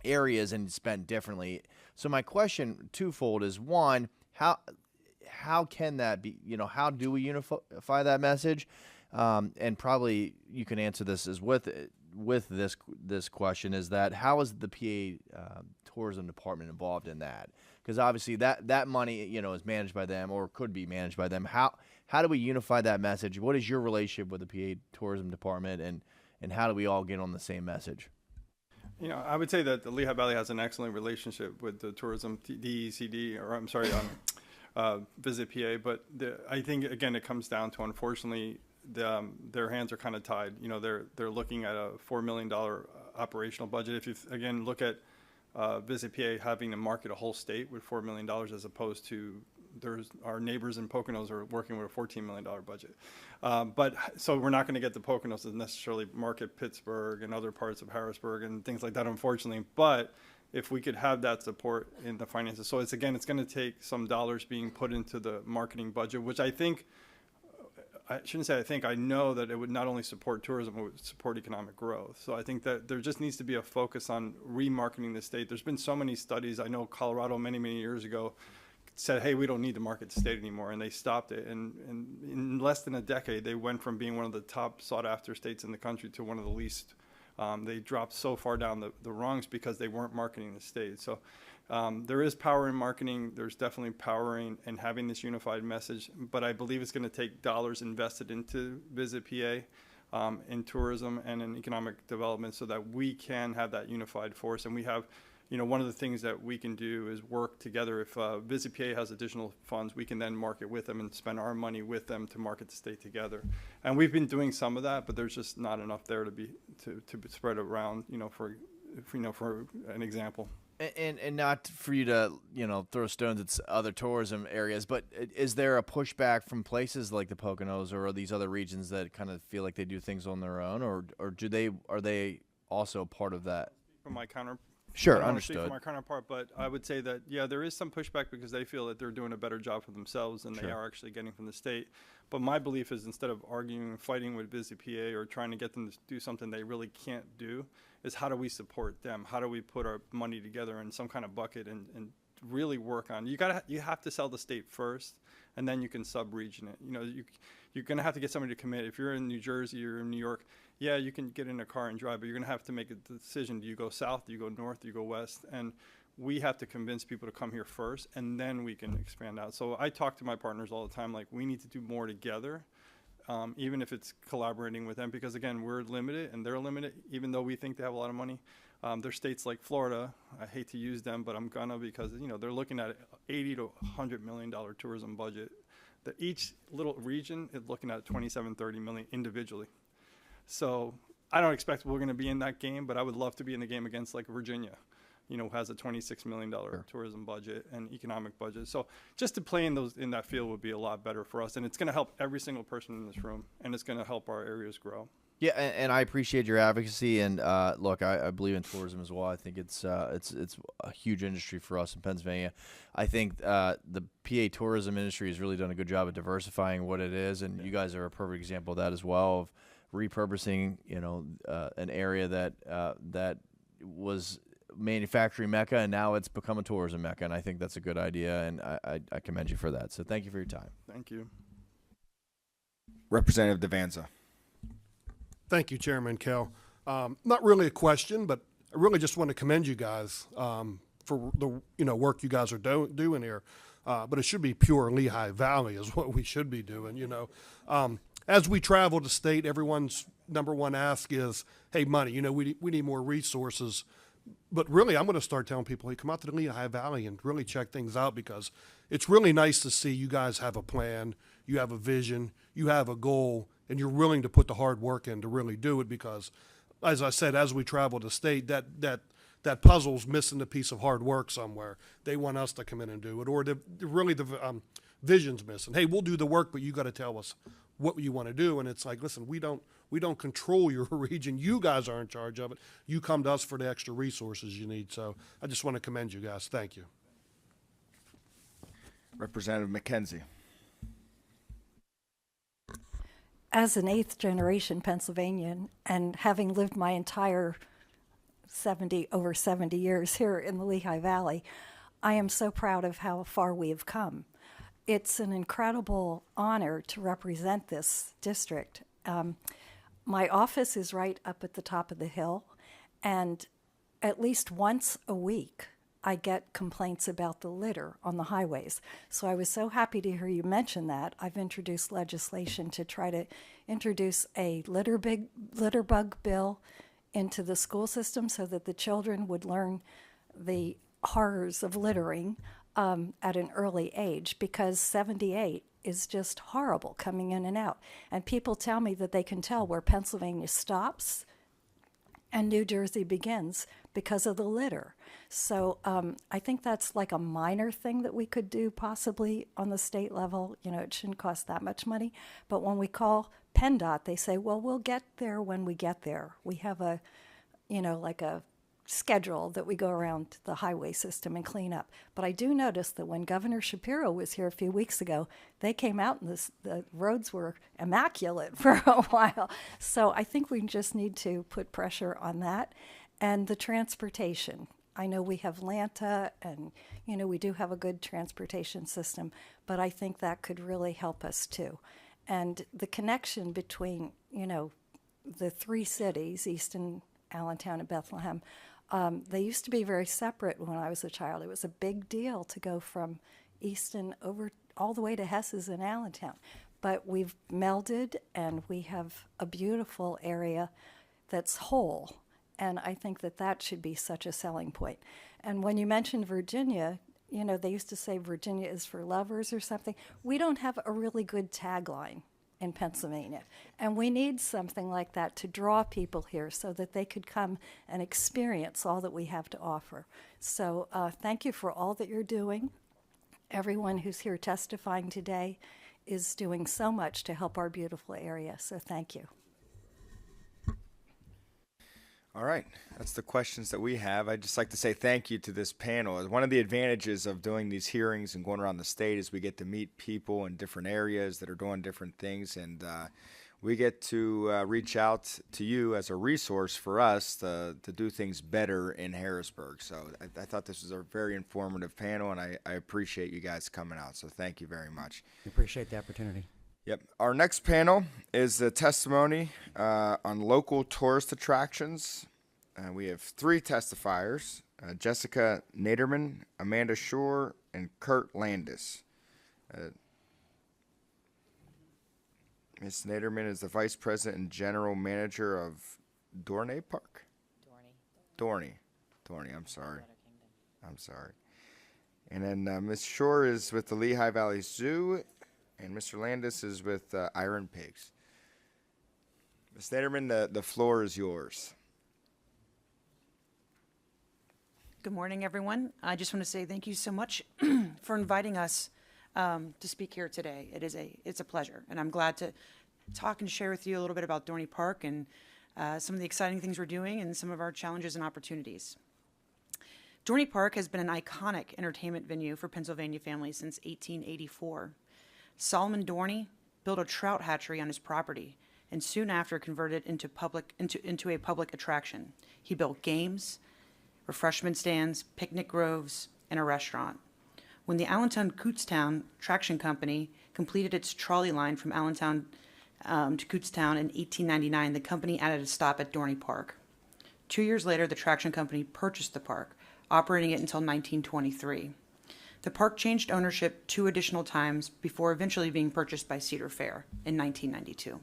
areas and spent differently. So my question twofold is, one, how can that be, how do we unify that message? And probably you can answer this as with this question, is that how is the PA tourism department involved in that? Because obviously that money, is managed by them or could be managed by them. How do we unify that message? What is your relationship with the PA tourism department, and how do we all get on the same message? I would say that the Lehigh Valley has an excellent relationship with the tourism DECD, or I'm sorry, Visit PA. But I think again it comes down to, unfortunately, their hands are kind of tied. They're looking at a $4 million operational budget. If you again look at Visit PA having to market a whole state with $4 million, as opposed to our neighbors in Poconos are working with a $14 million budget. But so we're not going to get the Poconos to necessarily market Pittsburgh and other parts of Harrisburg and things like that, unfortunately. But if we could have that support in the finances. So it's going to take some dollars being put into the marketing budget, which I think, I know that it would not only support tourism, it would support economic growth. So I think that there just needs to be a focus on remarketing the state. There's been so many studies. I know Colorado many, many years ago said, hey, we don't need to market the state anymore, and they stopped it. And in less than a decade, they went from being one of the top sought-after states in the country to one of the least They dropped so far down the rungs because they weren't marketing the state. So there is power in marketing. There's definitely power in having this unified message. But I believe it's going to take dollars invested into Visit PA, in tourism and in economic development, so that we can have that unified force. And we have, one of the things that we can do is work together. If Visit PA has additional funds, we can then market with them and spend our money with them to market the state together. And we've been doing some of that, but there's just not enough there to be spread around, for an example. And not for you to, throw stones at other tourism areas, but is there a pushback from places like the Poconos or these other regions that kind of feel like they do things on their own, or are they also part of that? From my counterpart. Sure, I don't wanna speak understood. for my counterpart, but I would say that, there is some pushback because they feel that they're doing a better job for themselves than they are actually getting from the state. But my belief is, instead of arguing and fighting with Visit PA or trying to get them to do something they really can't do, is how do we support them? How do we put our money together in some kind of bucket and really work on? You have to sell the state first, and then you can sub-region it. You're going to have to get somebody to commit. If you're in New Jersey or in New York, yeah, you can get in a car and drive, but you're going to have to make a decision. Do you go south? Do you go north? Do you go west? And we have to convince people to come here first, and then we can expand out. So I talk to my partners all the time, like, we need to do more together, even if it's collaborating with them, because, again, we're limited and they're limited, even though we think they have a lot of money. There's states like Florida. I hate to use them, but I'm gonna, because, they're looking at $80 to $100 million tourism budget. That each little region is looking at 27, 30 million individually. So I don't expect we're going to be in that game, but I would love to be in the game against, like, Virginia, who has a $26 million tourism budget and economic budget. So just to play in that field would be a lot better for us. And it's going to help every single person in this room, and it's going to help our areas grow. Yeah, and I appreciate your advocacy. And look, I believe in tourism as well. I think it's a huge industry for us in Pennsylvania. I think the PA tourism industry has really done a good job of diversifying what it is, and you guys are a perfect example of that as well, of repurposing, an area that was manufacturing mecca, and now it's become a tourism mecca. And I think that's a good idea, and I commend you for that. So thank you for your time. Thank you. Representative Devanza. Thank you, Chairman Kell. Not really a question, but I really just want to commend you guys for the work you guys are doing here. But it should be pure Lehigh Valley is what we should be doing. As we travel the state, everyone's number one ask is, hey, money. We need more resources. But really, I'm going to start telling people, hey, come out to the Lehigh Valley and really check things out, because it's really nice to see you guys have a plan, you have a vision, you have a goal, and you're willing to put the hard work in to really do it. Because, as I said, as we travel the state, that puzzle's missing the piece of hard work somewhere. They want us to come in and do it, or the vision's missing. Hey, we'll do the work, but you got to tell us what you want to do. And it's like, listen, we don't control your region. You guys are in charge of it. You come to us for the extra resources you need. So I just want to commend you guys. Thank you. Representative McKenzie. As an eighth generation Pennsylvanian, and having lived my entire over 70 years here in the Lehigh Valley, I am so proud of how far we have come. It's an incredible honor to represent this district. My office is right up at the top of the hill, and at least once a week I get complaints about the litter on the highways. So I was so happy to hear you mention that. I've introduced legislation to try to introduce a litter bug bill into the school system so that the children would learn the horrors of littering at an early age, because 78 is just horrible coming in and out. And people tell me that they can tell where Pennsylvania stops and New Jersey begins because of the litter. So I think that's like a minor thing that we could do possibly on the state level. It shouldn't cost that much money. But when we call PennDOT, they say, well, we'll get there when we get there. We have a schedule that we go around the highway system and clean up. But I do notice that when Governor Shapiro was here a few weeks ago, they came out and the roads were immaculate for a while. So I think we just need to put pressure on that. And the transportation. I know we have Lanta and, we do have a good transportation system, but I think that could really help us too. And the connection between, the three cities, Easton, Allentown and Bethlehem. They used to be very separate when I was a child. It was a big deal to go from Easton over all the way to Hess's in Allentown. But we've melded, and we have a beautiful area that's whole. And I think that that should be such a selling point. And when you mentioned Virginia, you know, they used to say Virginia is for lovers or something. We don't have a really good tagline in Pennsylvania. And we need something like that to draw people here so that they could come and experience all that we have to offer. So thank you for all that you're doing. Everyone who's here testifying today is doing so much to help our beautiful area. So thank you. All right, that's the questions that we have. I'd just like to say thank you to this panel. One of the advantages of doing these hearings and going around the state is we get to meet people in different areas that are doing different things, and we get to reach out to you as a resource for us to do things better in Harrisburg. So I thought this was a very informative panel, and I appreciate you guys coming out. So thank you very much. We appreciate the opportunity. Yep. Our next panel is a testimony on local tourist attractions. We have 3 testifiers, Jessica Naderman, Amanda Shore, and Kurt Landis. Ms. Naderman is the Vice President and General Manager of Dorney Park? Dorney, I'm sorry. And then Ms. Shore is with the Lehigh Valley Zoo, and Mr. Landis is with Iron Pigs. Ms. Naderman, the floor is yours. Good morning, everyone. I just want to say thank you so much for inviting us to speak here today. It's a pleasure, and I'm glad to talk and share with you a little bit about Dorney Park and some of the exciting things we're doing and some of our challenges and opportunities. Dorney Park has been an iconic entertainment venue for Pennsylvania families since 1884. Solomon Dorney built a trout hatchery on his property and soon after converted it into a public attraction. He built games, refreshment stands, picnic groves, and a restaurant. When the Allentown-Kutztown Traction Company completed its trolley line from Allentown to Kutztown in 1899, the company added a stop at Dorney Park. 2 years later, the Traction Company purchased the park, operating it until 1923. The park changed ownership 2 additional times before eventually being purchased by Cedar Fair in 1992.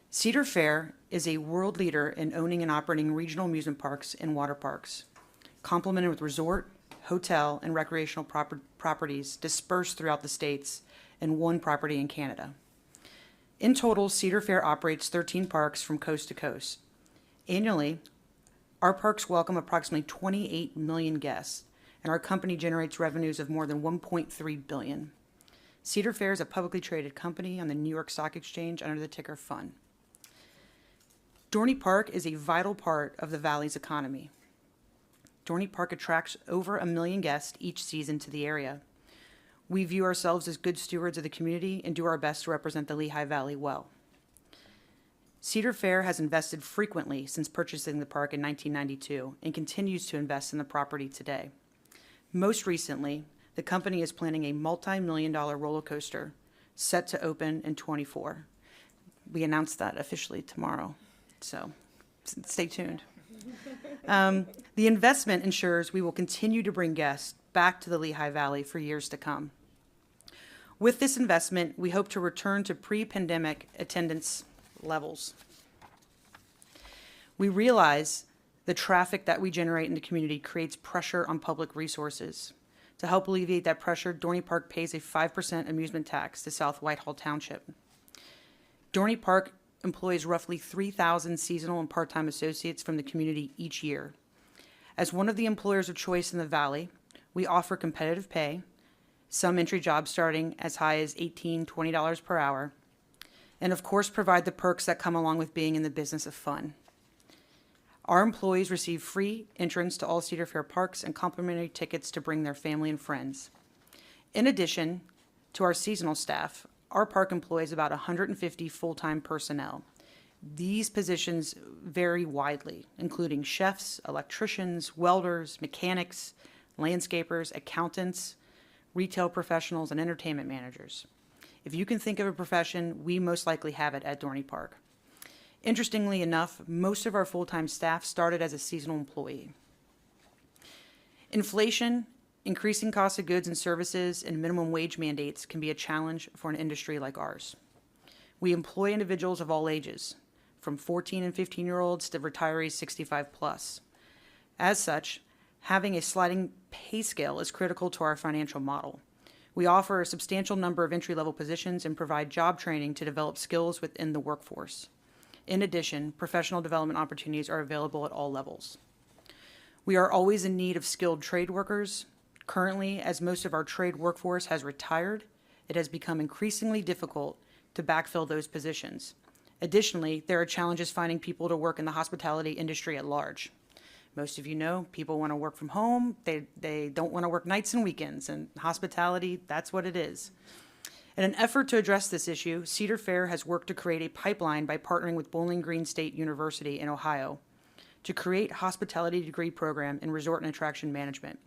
Cedar Fair is a world leader in owning and operating regional amusement parks and water parks, complemented with resort, hotel, and recreational properties dispersed throughout the states and 1 property in Canada. In total, Cedar Fair operates 13 parks from coast to coast. Annually, our parks welcome approximately 28 million guests, and our company generates revenues of more than $1.3 billion. Cedar Fair is a publicly traded company on the New York Stock Exchange under the ticker FUN. Dorney Park is a vital part of the Valley's economy. Dorney Park attracts over 1 million guests each season to the area. We view ourselves as good stewards of the community and do our best to represent the Lehigh Valley well. Cedar Fair has invested frequently since purchasing the park in 1992 and continues to invest in the property today. Most recently, the company is planning a multi-million-dollar roller coaster set to open in 2024. We announced that officially tomorrow. So stay tuned. The investment ensures we will continue to bring guests back to the Lehigh Valley for years to come. With this investment, we hope to return to pre-pandemic attendance levels. We realize the traffic that we generate in the community creates pressure on public resources. To help alleviate that pressure, Dorney Park pays a 5% amusement tax to South Whitehall Township. Dorney Park employs roughly 3,000 seasonal and part-time associates from the community each year. As one of the employers of choice in the Valley, we offer competitive pay, some entry jobs starting as high as $18, $20 per hour, and of course provide the perks that come along with being in the business of fun. Our employees receive free entrance to all Cedar Fair parks and complimentary tickets to bring their family and friends. In addition to our seasonal staff, our park employs about 150 full-time personnel. These positions vary widely, including chefs, electricians, welders, mechanics, landscapers, accountants, retail professionals, and entertainment managers. If you can think of a profession, we most likely have it at Dorney Park. Interestingly enough, most of our full-time staff started as a seasonal employee. Inflation, increasing costs of goods and services, and minimum wage mandates can be a challenge for an industry like ours. We employ individuals of all ages, from 14 and 15-year-olds to retirees 65 plus. As such, having a sliding pay scale is critical to our financial model. We offer a substantial number of entry-level positions and provide job training to develop skills within the workforce. In addition, professional development opportunities are available at all levels. We are always in need of skilled trade workers. Currently, as most of our trade workforce has retired, it has become increasingly difficult to backfill those positions. Additionally, there are challenges finding people to work in the hospitality industry at large. Most of you know, people want to work from home. They don't want to work nights and weekends, and hospitality, that's what it is. In an effort to address this issue, Cedar Fair has worked to create a pipeline by partnering with Bowling Green State University in Ohio to create a hospitality degree program in resort and attraction management.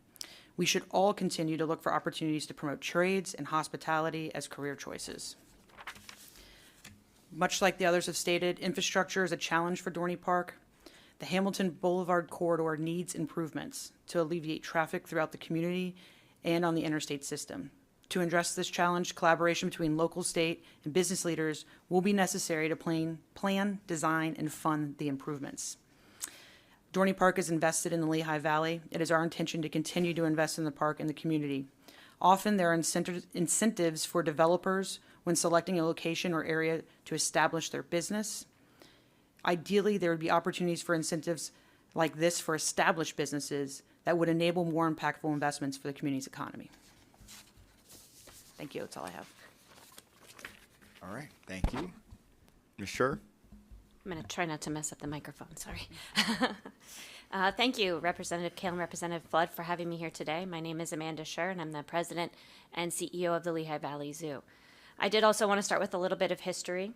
We should all continue to look for opportunities to promote trades and hospitality as career choices. Much like the others have stated, infrastructure is a challenge for Dorney Park. The Hamilton Boulevard corridor needs improvements to alleviate traffic throughout the community and on the interstate system. To address this challenge, collaboration between local, state, and business leaders will be necessary to plan, design, and fund the improvements. Dorney Park is invested in the Lehigh Valley. It is our intention to continue to invest in the park and the community. Often there are incentives for developers when selecting a location or area to establish their business. Ideally, there would be opportunities for incentives like this for established businesses that would enable more impactful investments for the community's economy. Thank you. That's all I have. All right. Thank you. Ms. Scher? I'm going to try not to mess up the microphone. Sorry. Thank you, Representative Kale and Representative Flood, for having me here today. My name is Amanda Scher, and I'm the president and CEO of the Lehigh Valley Zoo. I did also want to start with a little bit of history.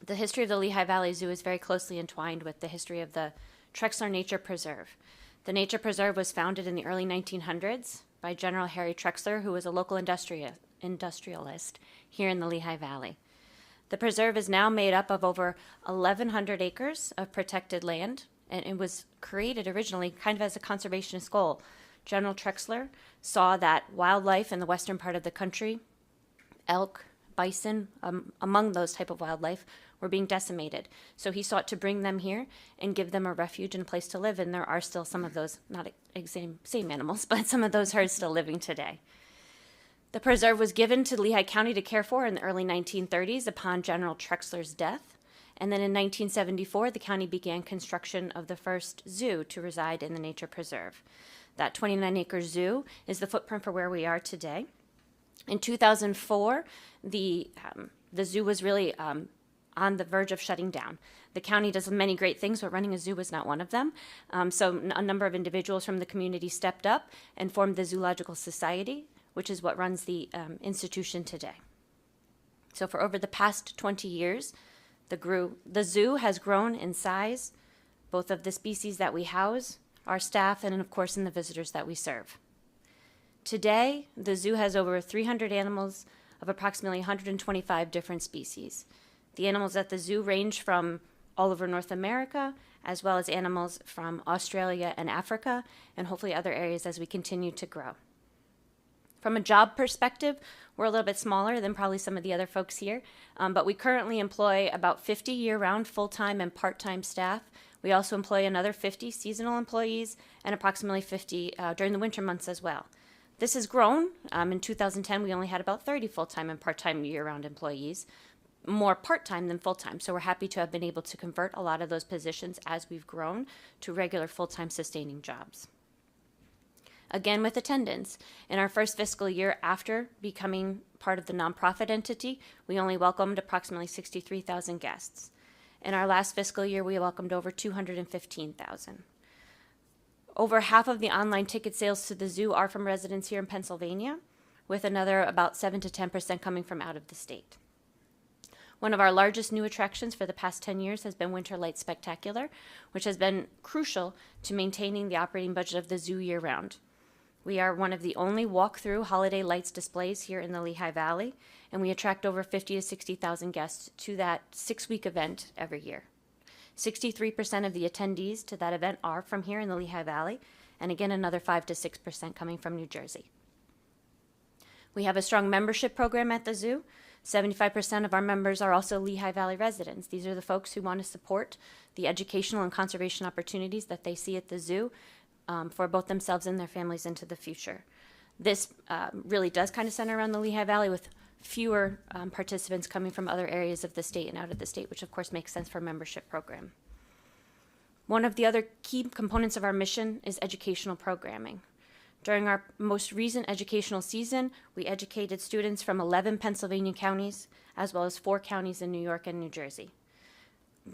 The history of the Lehigh Valley Zoo is very closely entwined with the history of the Trexler Nature Preserve. The Nature Preserve was founded in the early 1900s by General Harry Trexler, who was a local industrialist here in the Lehigh Valley. The preserve is now made up of over 1,100 acres of protected land, and it was created originally kind of as a conservationist goal. General Trexler saw that wildlife in the western part of the country, elk, bison, among those type of wildlife, were being decimated. So he sought to bring them here and give them a refuge and a place to live, and there are still some of those, not same animals, but some of those herds still living today. The preserve was given to Lehigh County to care for in the early 1930s upon General Trexler's death. And then in 1974, the county began construction of the first zoo to reside in the nature preserve. That 29-acre zoo is the footprint for where we are today. In 2004, the zoo was really on the verge of shutting down. The county does many great things, but running a zoo was not one of them. So a number of individuals from the community stepped up and formed the Zoological Society, which is what runs the institution today. So for over the past 20 years, the zoo has grown in size, both of the species that we house, our staff, and of course in the visitors that we serve. Today, the zoo has over 300 animals of approximately 125 different species. The animals at the zoo range from all over North America, as well as animals from Australia and Africa, and hopefully other areas as we continue to grow. From a job perspective, we're a little bit smaller than probably some of the other folks here, but we currently employ about 50 year-round full-time and part-time staff. We also employ another 50 seasonal employees and approximately 50 during the winter months as well. This has grown. In 2010, we only had about 30 full-time and part-time year-round employees, more part-time than full-time. So we're happy to have been able to convert a lot of those positions as we've grown to regular full-time sustaining jobs. Again, with attendance, in our first fiscal year after becoming part of the nonprofit entity, we only welcomed approximately 63,000 guests. In our last fiscal year, we welcomed over 215,000. Over half of the online ticket sales to the zoo are from residents here in Pennsylvania, with another about 7 to 10% coming from out of the state. One of our largest new attractions for the past 10 years has been Winter Light Spectacular, which has been crucial to maintaining the operating budget of the zoo year-round. We are one of the only walk-through holiday lights displays here in the Lehigh Valley, and we attract over 50 to 60,000 guests to that 6-week event every year. 63% of the attendees to that event are from here in the Lehigh Valley, and again, another 5 to 6% coming from New Jersey. We have a strong membership program at the zoo. 75% of our members are also Lehigh Valley residents. These are the folks who want to support the educational and conservation opportunities that they see at the zoo for both themselves and their families into the future. This really does kind of center around the Lehigh Valley, with fewer participants coming from other areas of the state and out of the state, which of course makes sense for a membership program. One of the other key components of our mission is educational programming. During our most recent educational season, we educated students from 11 Pennsylvania counties, as well as 4 counties in New York and New Jersey.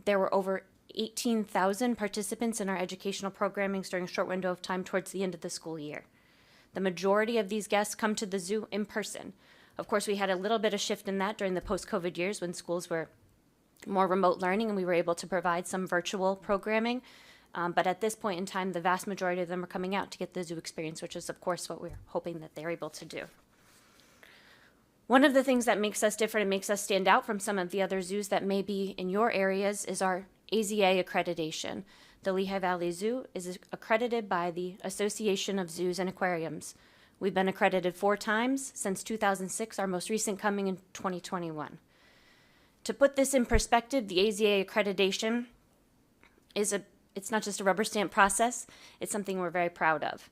There were over 18,000 participants in our educational programming during a short window of time towards the end of the school year. The majority of these guests come to the zoo in person. Of course, we had a little bit of shift in that during the post-COVID years when schools were more remote learning and we were able to provide some virtual programming. But at this point in time, the vast majority of them are coming out to get the zoo experience, which is, of course, what we're hoping that they're able to do. One of the things that makes us different and makes us stand out from some of the other zoos that may be in your areas is our AZA accreditation. The Lehigh Valley Zoo is accredited by the Association of Zoos and Aquariums. We've been accredited 4 times since 2006, our most recent coming in 2021. To put this in perspective, the AZA accreditation it's not just a rubber stamp process, it's something we're very proud of.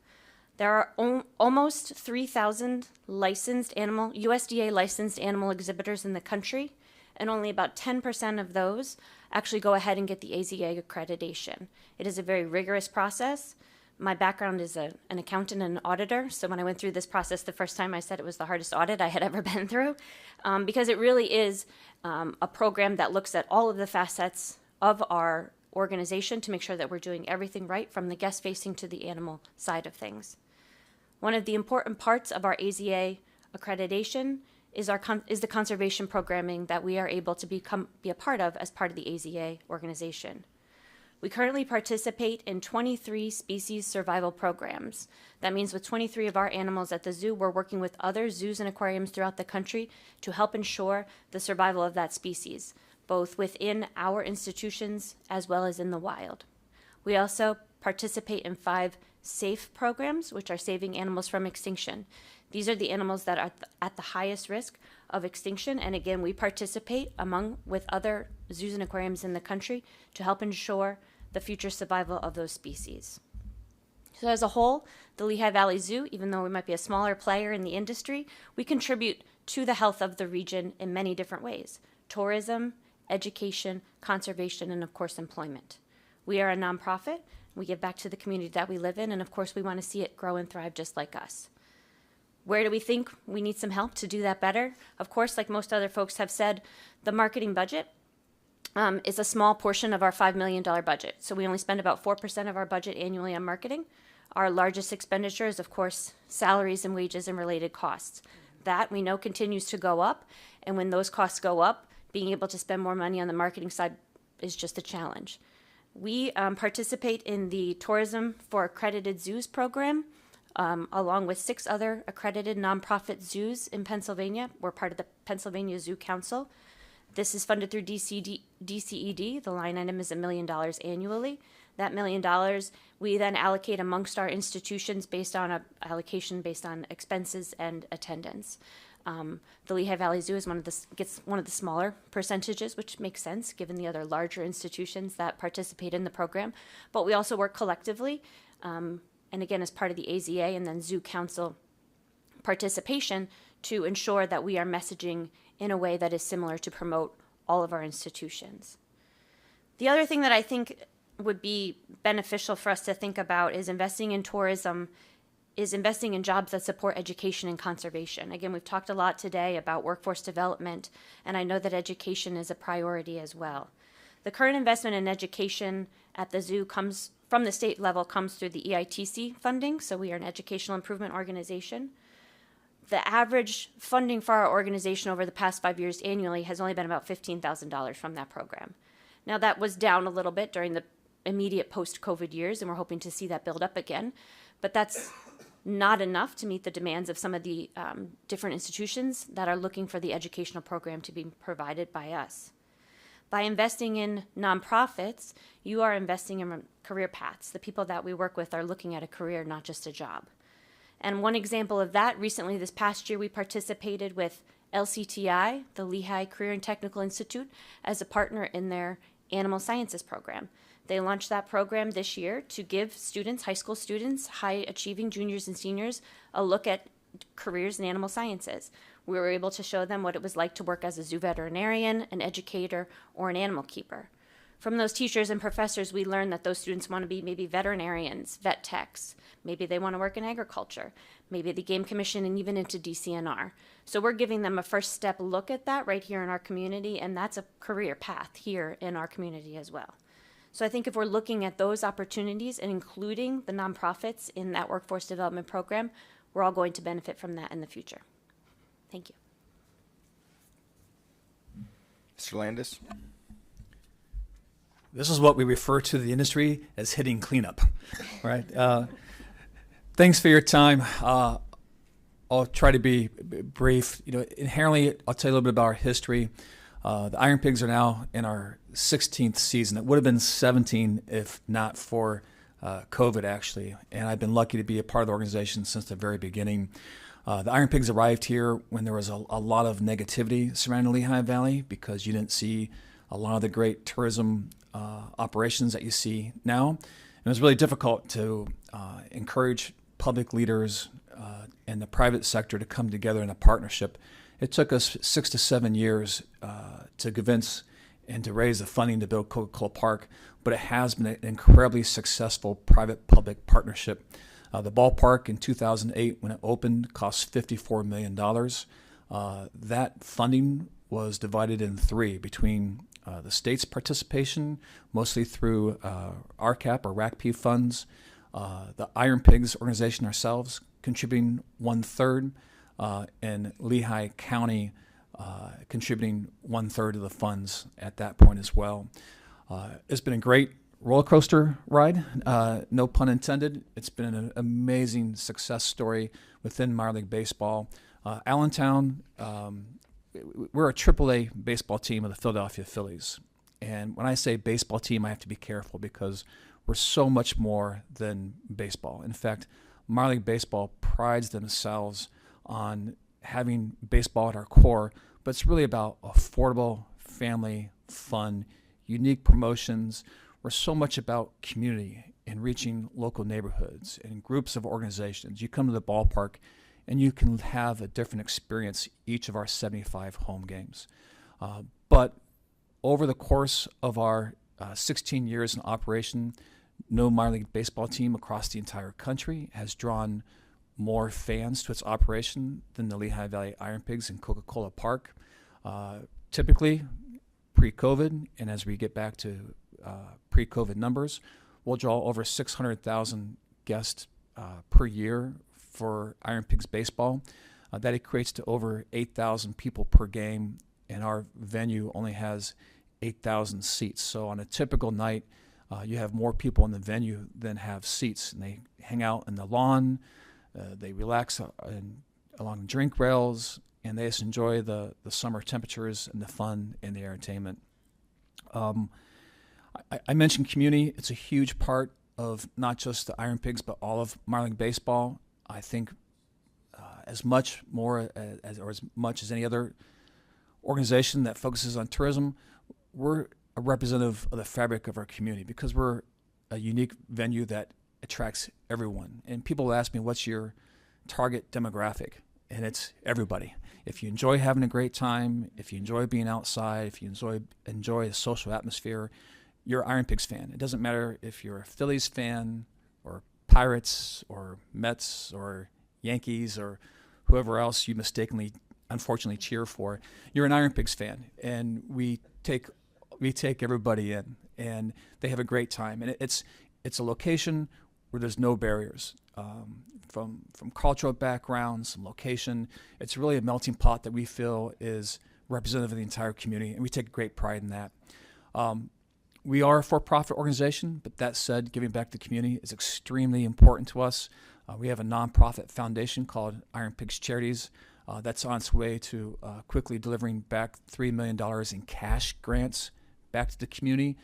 There are almost 3,000 USDA licensed animal exhibitors in the country, and only about 10% of those actually go ahead and get the AZA accreditation. It is a very rigorous process. My background is an accountant and an auditor, so when I went through this process the first time, I said it was the hardest audit I had ever been through, because it really is a program that looks at all of the facets of our organization to make sure that we're doing everything right from the guest facing to the animal side of things. One of the important parts of our AZA accreditation is the conservation programming that we are able to be a part of as part of the AZA organization. We currently participate in 23 species survival programs. That means with 23 of our animals at the zoo, we're working with other zoos and aquariums throughout the country to help ensure the survival of that species, both within our institutions as well as in the wild. We also participate in 5 SAFE programs, which are saving animals from extinction. These are the animals that are at the highest risk of extinction, and again, we participate with other zoos and aquariums in the country to help ensure the future survival of those species. So as a whole, the Lehigh Valley Zoo, even though we might be a smaller player in the industry, we contribute to the health of the region in many different ways: tourism, education, conservation, and of course, employment. We are a nonprofit. We give back to the community that we live in, and of course, we want to see it grow and thrive just like us. Where do we think we need some help to do that better? Of course, like most other folks have said, the marketing budget is a small portion of our $5 million budget. So we only spend about 4% of our budget annually on marketing. Our largest expenditure is, of course, salaries and wages and related costs. That we know continues to go up, and when those costs go up, being able to spend more money on the marketing side is just a challenge. We participate in the Tourism for Accredited Zoos program, along with 6 other accredited nonprofit zoos in Pennsylvania. We're part of the Pennsylvania Zoo Council. This is funded through DCED. The line item is $1 million annually. That $1 million we then allocate amongst our institutions based on allocation based on expenses and attendance. The Lehigh Valley Zoo is gets one of the smaller percentages, which makes sense given the other larger institutions that participate in the program. But we also work collectively, and again, as part of the AZA and then Zoo Council participation to ensure that we are messaging in a way that is similar to promote all of our institutions. The other thing that I think would be beneficial for us to think about is investing in tourism is investing in jobs that support education and conservation. Again, we've talked a lot today about workforce development, and I know that education is a priority as well. The current investment in education at the zoo comes from the state level, comes through the EITC funding, so we are an educational improvement organization. The average funding for our organization over the past 5 years annually has only been about $15,000 from that program. Now that was down a little bit during the immediate post-COVID years, and we're hoping to see that build up again, but that's not enough to meet the demands of some of the different institutions that are looking for the educational program to be provided by us. By investing in nonprofits, you are investing in career paths. The people that we work with are looking at a career, not just a job. And one example of that, recently this past year, we participated with LCTI, the Lehigh Career and Technical Institute, as a partner in their animal sciences program. They launched that program this year to give students, high school students, high achieving juniors and seniors, a look at careers in animal sciences. We were able to show them what it was like to work as a zoo veterinarian, an educator, or an animal keeper. From those teachers and professors, we learned that those students want to be maybe veterinarians, vet techs. Maybe they want to work in agriculture, maybe the Game Commission, and even into DCNR. So we're giving them a first step look at that right here in our community, and that's a career path here in our community as well. So I think if we're looking at those opportunities and including the nonprofits in that workforce development program, we're all going to benefit from that in the future. Thank you. Mr. Landis? This is what we refer to the industry as hitting cleanup, right? Thanks for your time. I'll try to be brief. Inherently, I'll tell you a little bit about our history. The Iron Pigs are now in our 16th season. It would have been 17 if not for COVID, actually. And I've been lucky to be a part of the organization since the very beginning. The Iron Pigs arrived here when there was a lot of negativity surrounding the Lehigh Valley because you didn't see a lot of the great tourism operations that you see now. And it was really difficult to encourage public leaders and the private sector to come together in a partnership. It took us 6 to 7 years to convince and to raise the funding to build Coca-Cola Park, but it has been an incredibly successful private-public partnership. The ballpark in 2008, when it opened, cost $54 million. That funding was divided in three between the state's participation, mostly through RCAP or RACP funds, the Iron Pigs organization ourselves contributing 1/3, and Lehigh County contributing 1/3 of the funds at that point as well. It's been a great roller coaster ride, no pun intended. It's been an amazing success story within minor league baseball. Allentown, we're a AAA baseball team of the Philadelphia Phillies. And when I say baseball team, I have to be careful because we're so much more than baseball. In fact, minor league baseball prides themselves on having baseball at our core, but it's really about affordable, family, fun, unique promotions. We're so much about community and reaching local neighborhoods and groups of organizations. You come to the ballpark and you can have a different experience each of our 75 home games. But over the course of our 16 years in operation, no minor league baseball team across the entire country has drawn more fans to its operation than the Lehigh Valley Iron Pigs in Coca-Cola Park. Typically, pre-COVID, and as we get back to pre-COVID numbers, we'll draw over 600,000 guests per year for Iron Pigs baseball. That equates to over 8,000 people per game, and our venue only has 8,000 seats. So on a typical night, you have more people in the venue than have seats, and they hang out in the lawn, they relax along drink rails, and they just enjoy the summer temperatures and the fun and the entertainment. I mentioned community. It's a huge part of not just the Iron Pigs, but all of minor league baseball. I think as much as any other organization that focuses on tourism, we're a representative of the fabric of our community because we're a unique venue that attracts everyone. And people ask me, what's your target demographic? And it's everybody. If you enjoy having a great time, if you enjoy being outside, if you enjoy the social atmosphere, you're an Iron Pigs fan. It doesn't matter if you're a Phillies fan or Pirates or Mets or Yankees or whoever else you mistakenly, unfortunately, cheer for. You're an Iron Pigs fan, and we take everybody in, and they have a great time. And it's a location where there's no barriers. From cultural backgrounds, some location. It's really a melting pot that we feel is representative of the entire community, and we take great pride in that. We are a for-profit organization, but that said, giving back to the community is extremely important to us. We have a nonprofit foundation called Iron Pigs Charities that's on its way to quickly delivering back $3 million in cash grants back to the community.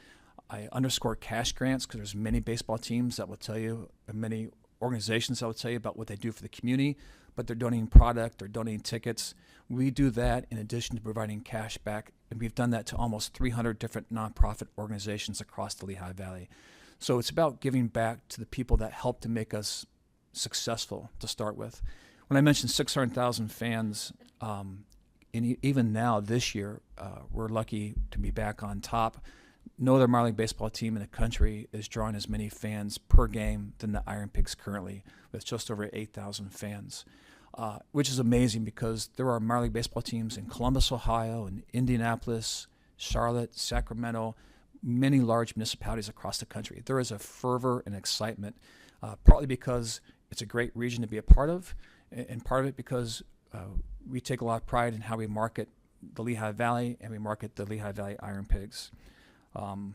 I underscore cash grants because there's many baseball teams that will tell you, and many organizations that will tell you about what they do for the community, but they're donating product, they're donating tickets. We do that in addition to providing cash back, and we've done that to almost 300 different nonprofit organizations across the Lehigh Valley. So it's about giving back to the people that helped to make us successful to start with. When I mentioned 600,000 fans, and even now this year, we're lucky to be back on top. No other minor league baseball team in the country is drawing as many fans per game than the Iron Pigs currently, with just over 8,000 fans, which is amazing because there are minor league baseball teams in Columbus, Ohio, and Indianapolis, Charlotte, Sacramento, many large municipalities across the country. There is a fervor and excitement, partly because it's a great region to be a part of, and part of it because we take a lot of pride in how we market the Lehigh Valley and we market the Lehigh Valley Iron Pigs. I'll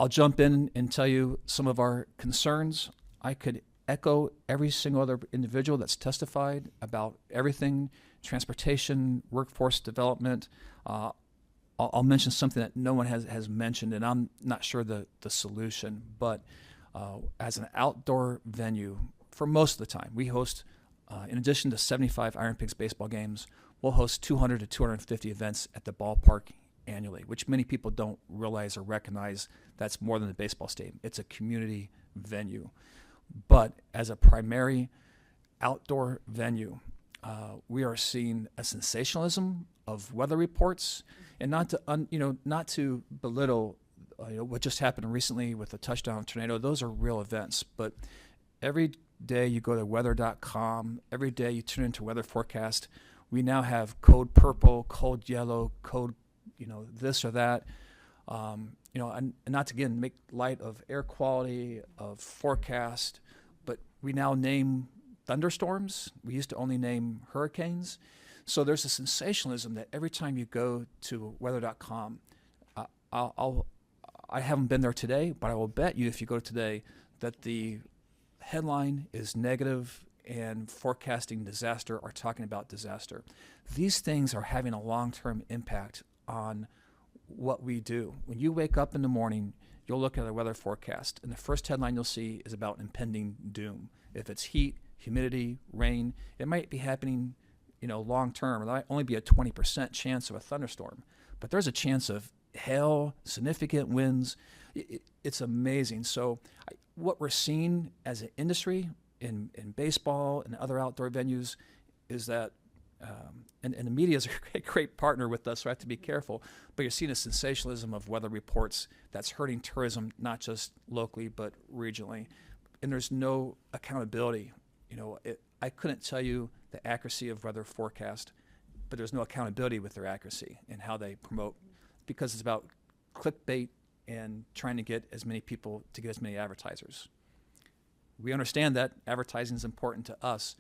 jump in and tell you some of our concerns. I could echo every single other individual that's testified about everything, transportation, workforce development. I'll mention something that no one has mentioned, and I'm not sure the solution, but as an outdoor venue, for most of the time, we host, in addition to 75 Iron Pigs baseball games, we'll host 200 to 250 events at the ballpark annually, which many people don't realize or recognize. That's more than the baseball stadium. It's a community venue. But as a primary outdoor venue, we are seeing a sensationalism of weather reports, and not to belittle what just happened recently with the touchdown tornado. Those are real events, but every day you go to weather.com, every day you tune into weather forecast, we now have code purple, code yellow, code this or that, and not to again make light of air quality, of forecast, but we now name thunderstorms. We used to only name hurricanes. So there's a sensationalism that every time you go to weather.com, I haven't been there today, but I will bet you if you go today that the headline is negative and forecasting disaster or talking about disaster. These things are having a long-term impact on what we do. When you wake up in the morning, you'll look at a weather forecast, and the first headline you'll see is about impending doom. If it's heat, humidity, rain, it might be happening, long term. There might only be a 20% chance of a thunderstorm, but there's a chance of hail, significant winds. It's amazing. So what we're seeing as an industry in baseball and other outdoor venues is that and the media is a great partner with us, so I have to be careful. But you're seeing a sensationalism of weather reports that's hurting tourism, not just locally, but regionally. And there's no accountability. I couldn't tell you the accuracy of weather forecast, but there's no accountability with their accuracy and how they promote, because it's about clickbait and trying to get as many people to get as many advertisers. We understand that advertising is important to us,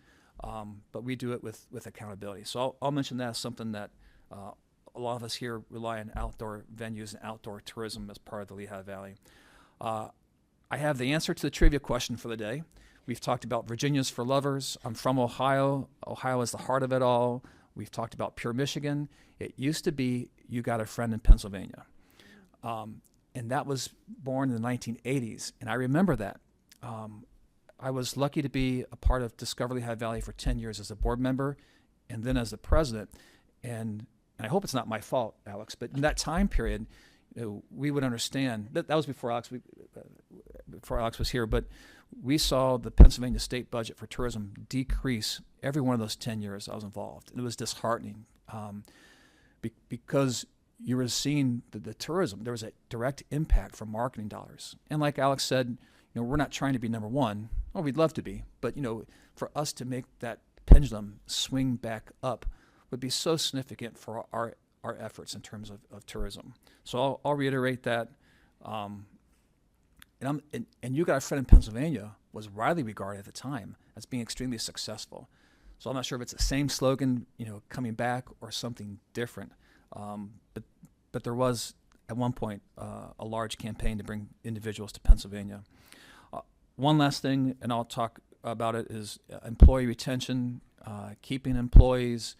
but we do it with accountability. So I'll mention that as something that a lot of us here rely on outdoor venues and outdoor tourism as part of the Lehigh Valley. I have the answer to the trivia question for the day. We've talked about Virginia's for lovers. I'm from Ohio. Ohio is the heart of it all. We've talked about pure Michigan. It used to be You Got a Friend in Pennsylvania. And that was born in the 1980s. And I remember that. I was lucky to be a part of Discover Lehigh Valley for 10 years as a board member and then as the president. And I hope it's not my fault, Alex, but in that time period, we would understand. That was before Alex was here, but we saw the Pennsylvania state budget for tourism decrease every one of those 10 years I was involved. And it was disheartening because you were seeing the tourism. There was a direct impact from marketing dollars. And like Alex said, we're not trying to be number one. Well, we'd love to be, but for us to make that pendulum swing back up would be so significant for our efforts in terms of tourism. So I'll reiterate that. And You Got a Friend in Pennsylvania was widely regarded at the time as being extremely successful. So I'm not sure if it's the same slogan, coming back or something different. But there was at one point a large campaign to bring individuals to Pennsylvania. One last thing, and I'll talk about it, is employee retention, keeping employees,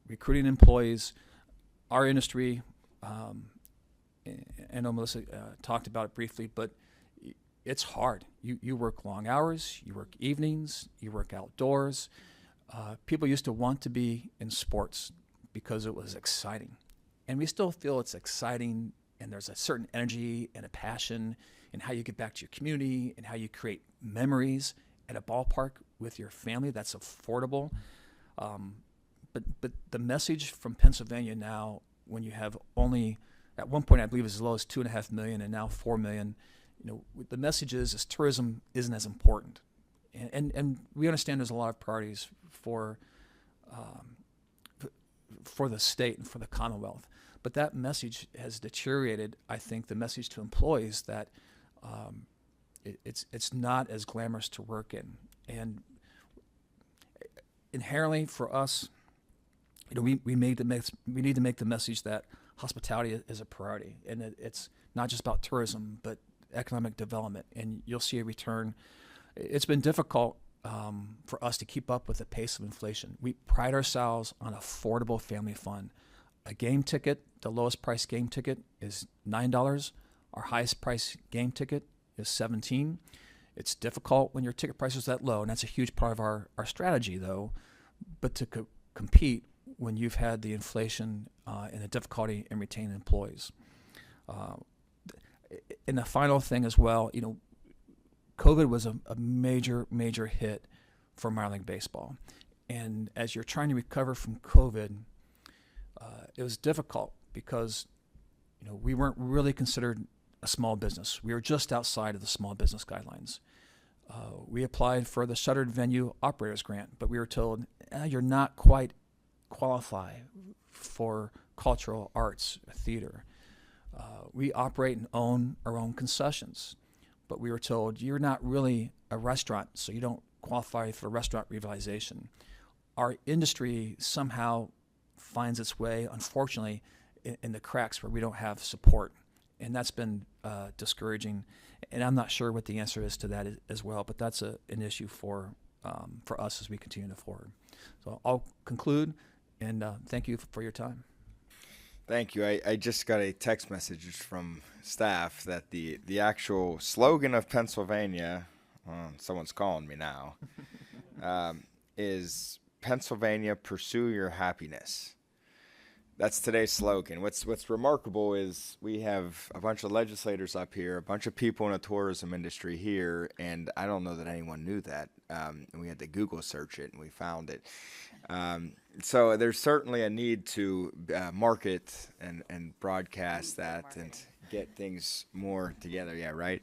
recruiting employees. Our industry I know Melissa talked about it briefly, but it's hard. You work long hours, you work evenings, you work outdoors. People used to want to be in sports because it was exciting. And we still feel it's exciting, and there's a certain energy and a passion in how you get back to your community and how you create memories at a ballpark with your family that's affordable. But the message from Pennsylvania now, when you have only, at one point I believe as low as 2.5 million and now 4 million, the message is tourism isn't as important. And we understand there's a lot of priorities for the state and for the Commonwealth. But that message has deteriorated, I think, the message to employees that it's not as glamorous to work in. And inherently for us, we need to make the message that hospitality is a priority, and it's not just about tourism, but economic development. And you'll see a return. It's been difficult for us to keep up with the pace of inflation. We pride ourselves on affordable family fun. A game ticket, the lowest price game ticket is $9. Our highest price game ticket is $17. It's difficult when your ticket price is that low, and that's a huge part of our strategy, though. But to compete when you've had the inflation and the difficulty in retaining employees. And the final thing as well, COVID was a major, major hit for minor league baseball. And as you're trying to recover from COVID, it was difficult because, we weren't really considered a small business. We were just outside of the small business guidelines. We applied for the shuttered venue operators grant, but we were told, you're not quite qualified for cultural arts theater. We operate and own our own concessions, but we were told you're not really a restaurant, so you don't qualify for restaurant revitalization. Our industry somehow finds its way, unfortunately, in the cracks where we don't have support, and that's been discouraging. And I'm not sure what the answer is to that as well, but that's an issue for us as we continue to forward. So I'll conclude, and thank you for your time. Thank you. I just got a text message from staff that the actual slogan of Pennsylvania, someone's calling me now, is Pennsylvania, pursue your happiness. That's today's slogan. What's remarkable is we have a bunch of legislators up here, a bunch of people in the tourism industry here, and I don't know that anyone knew that. And we had to Google search it, and we found it. So there's certainly a need to market and broadcast that and get things more together. Yeah, right.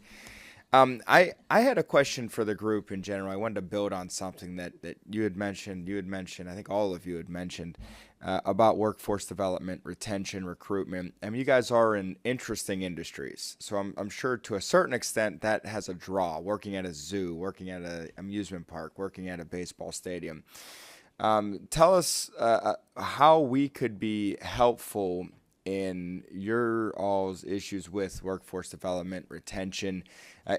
I had a question for the group in general. I wanted to build on something that you had mentioned. I think all of you had mentioned about workforce development, retention, recruitment. I mean, you guys are in interesting industries. So I'm sure to a certain extent that has a draw, working at a zoo, working at an amusement park, working at a baseball stadium. Tell us how we could be helpful in your all's issues with workforce development, retention.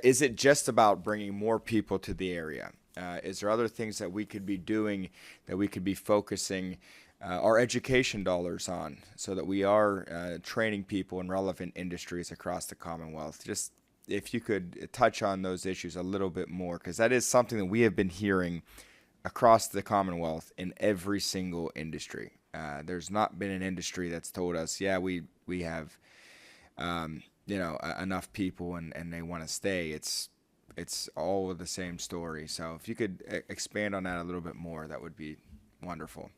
Is it just about bringing more people to the area? Is there other things that we could be doing, that we could be focusing our education dollars on, so that we are training people in relevant industries across the Commonwealth? Just if you could touch on those issues a little bit more, because that is something that we have been hearing across the Commonwealth in every single industry. There's not been an industry that's told us, yeah, we have, enough people and they want to stay. It's all the same story. So if you could expand on that a little bit more, that would be wonderful.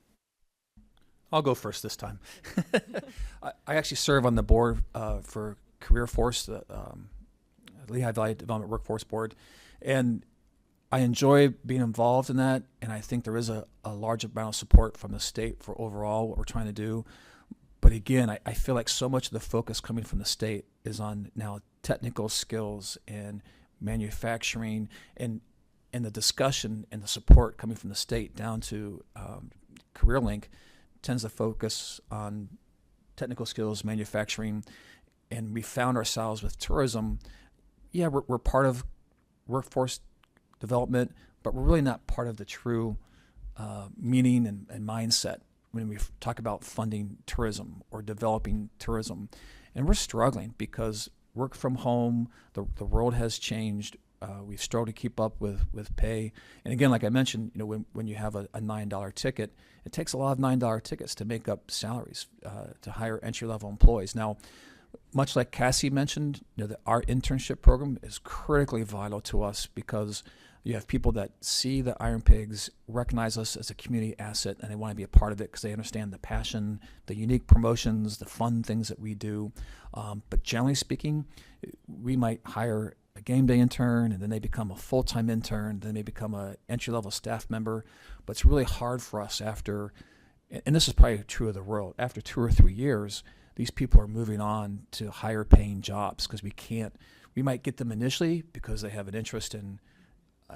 I'll go first this time. I actually serve on the board for Career Force, the Lehigh Valley Development Workforce Board, and I enjoy being involved in that, and I think there is a large amount of support from the state for overall what we're trying to do. But again, I feel like so much of the focus coming from the state is on now technical skills and manufacturing, and the discussion and the support coming from the state down to CareerLink tends to focus on technical skills, manufacturing, and we found ourselves with tourism. Yeah, we're part of workforce development, but we're really not part of the true meaning and mindset when we talk about funding tourism or developing tourism. And we're struggling because work from home, the world has changed. We've struggled to keep up with pay. And again, like I mentioned, when you have a $9 ticket, it takes a lot of $9 tickets to make up salaries, to hire entry-level employees. Now, much like Cassie mentioned, our internship program is critically vital to us because you have people that see the Iron Pigs, recognize us as a community asset, and they want to be a part of it because they understand the passion, the unique promotions, the fun things that we do. But generally speaking, we might hire a game day intern, and then they become a full-time intern, then they become an entry-level staff member. But it's really hard for us after, and this is probably true of the world, after 2 or 3 years, these people are moving on to higher paying jobs because we might get them initially because they have an interest in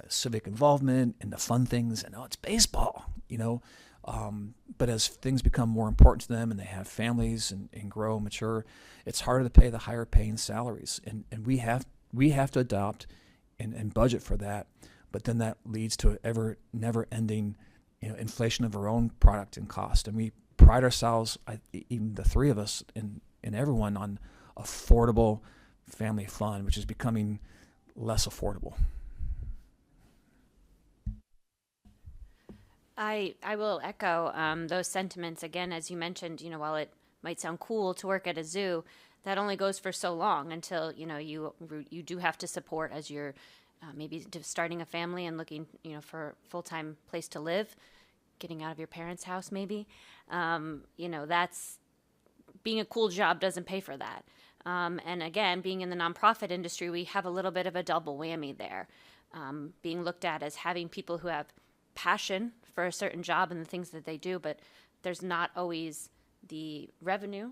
civic involvement and the fun things, and it's baseball, but as things become more important to them and they have families and grow and mature, it's harder to pay the higher paying salaries. And we have to adopt and budget for that, but then that leads to never ending inflation of our own product and cost. And we pride ourselves, even the three of us and everyone, on affordable family fun, which is becoming less affordable. I will echo those sentiments again. As you mentioned, while it might sound cool to work at a zoo, that only goes for so long until you do have to support as you're maybe starting a family and looking for a full-time place to live, getting out of your parents' house maybe. That's being a cool job doesn't pay for that. And again, being in the nonprofit industry, we have a little bit of a double whammy there, being looked at as having people who have passion for a certain job and the things that they do, but there's not always the revenue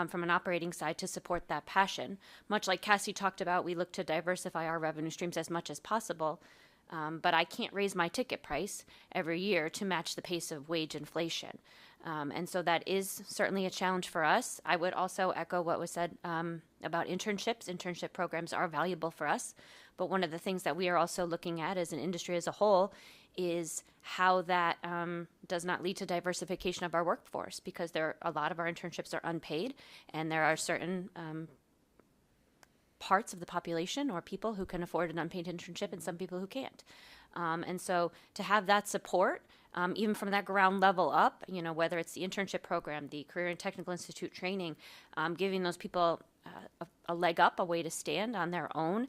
from an operating side to support that passion. Much like Cassie talked about, we look to diversify our revenue streams as much as possible, but I can't raise my ticket price every year to match the pace of wage inflation. And so that is certainly a challenge for us. I would also echo what was said about internships. Internship programs are valuable for us, but one of the things that we are also looking at as an industry as a whole is how that does not lead to diversification of our workforce, because a lot of our internships are unpaid, and there are certain parts of the population or people who can afford an unpaid internship and some people who can't. And so to have that support, even from that ground level up, whether it's the internship program, the Career and Technical Institute training, giving those people a leg up, a way to stand on their own.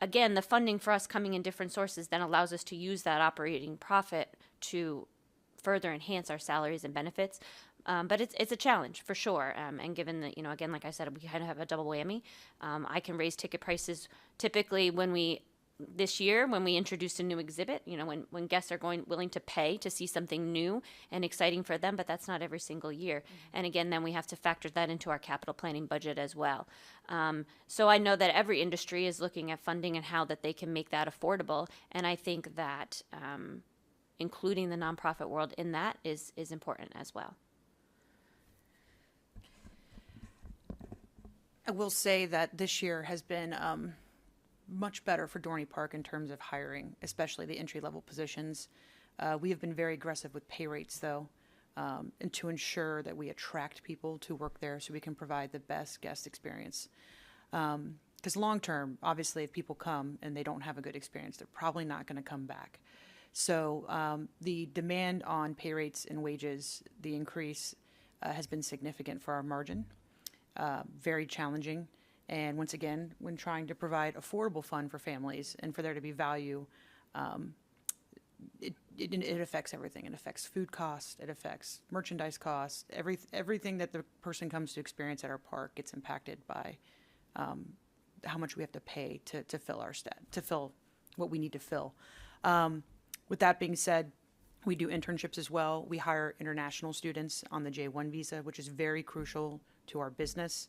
Again, the funding for us coming in different sources then allows us to use that operating profit to further enhance our salaries and benefits. But it's a challenge for sure. And given that, again, like I said, we kind of have a double whammy. I can raise ticket prices typically this year when we introduce a new exhibit, when guests are willing to pay to see something new and exciting for them, but that's not every single year. Mm-hmm. And again, then we have to factor that into our capital planning budget as well. So I know that every industry is looking at funding and how that they can make that affordable. And I think that including the nonprofit world in that is important as well. I will say that this year has been much better for Dorney Park in terms of hiring, especially the entry-level positions. We have been very aggressive with pay rates, though, and to ensure that we attract people to work there so we can provide the best guest experience. Because long-term, obviously, if people come and they don't have a good experience, they're probably not going to come back. So the demand on pay rates and wages, the increase, has been significant for our margin, very challenging. And once again, when trying to provide affordable fun for families and for there to be value, it affects everything. It affects food costs. It affects merchandise costs. Everything that the person comes to experience at our park gets impacted by how much we have to pay to fill to fill what we need to fill. With that being said, we do internships as well. We hire international students on the J-1 visa, which is very crucial to our business.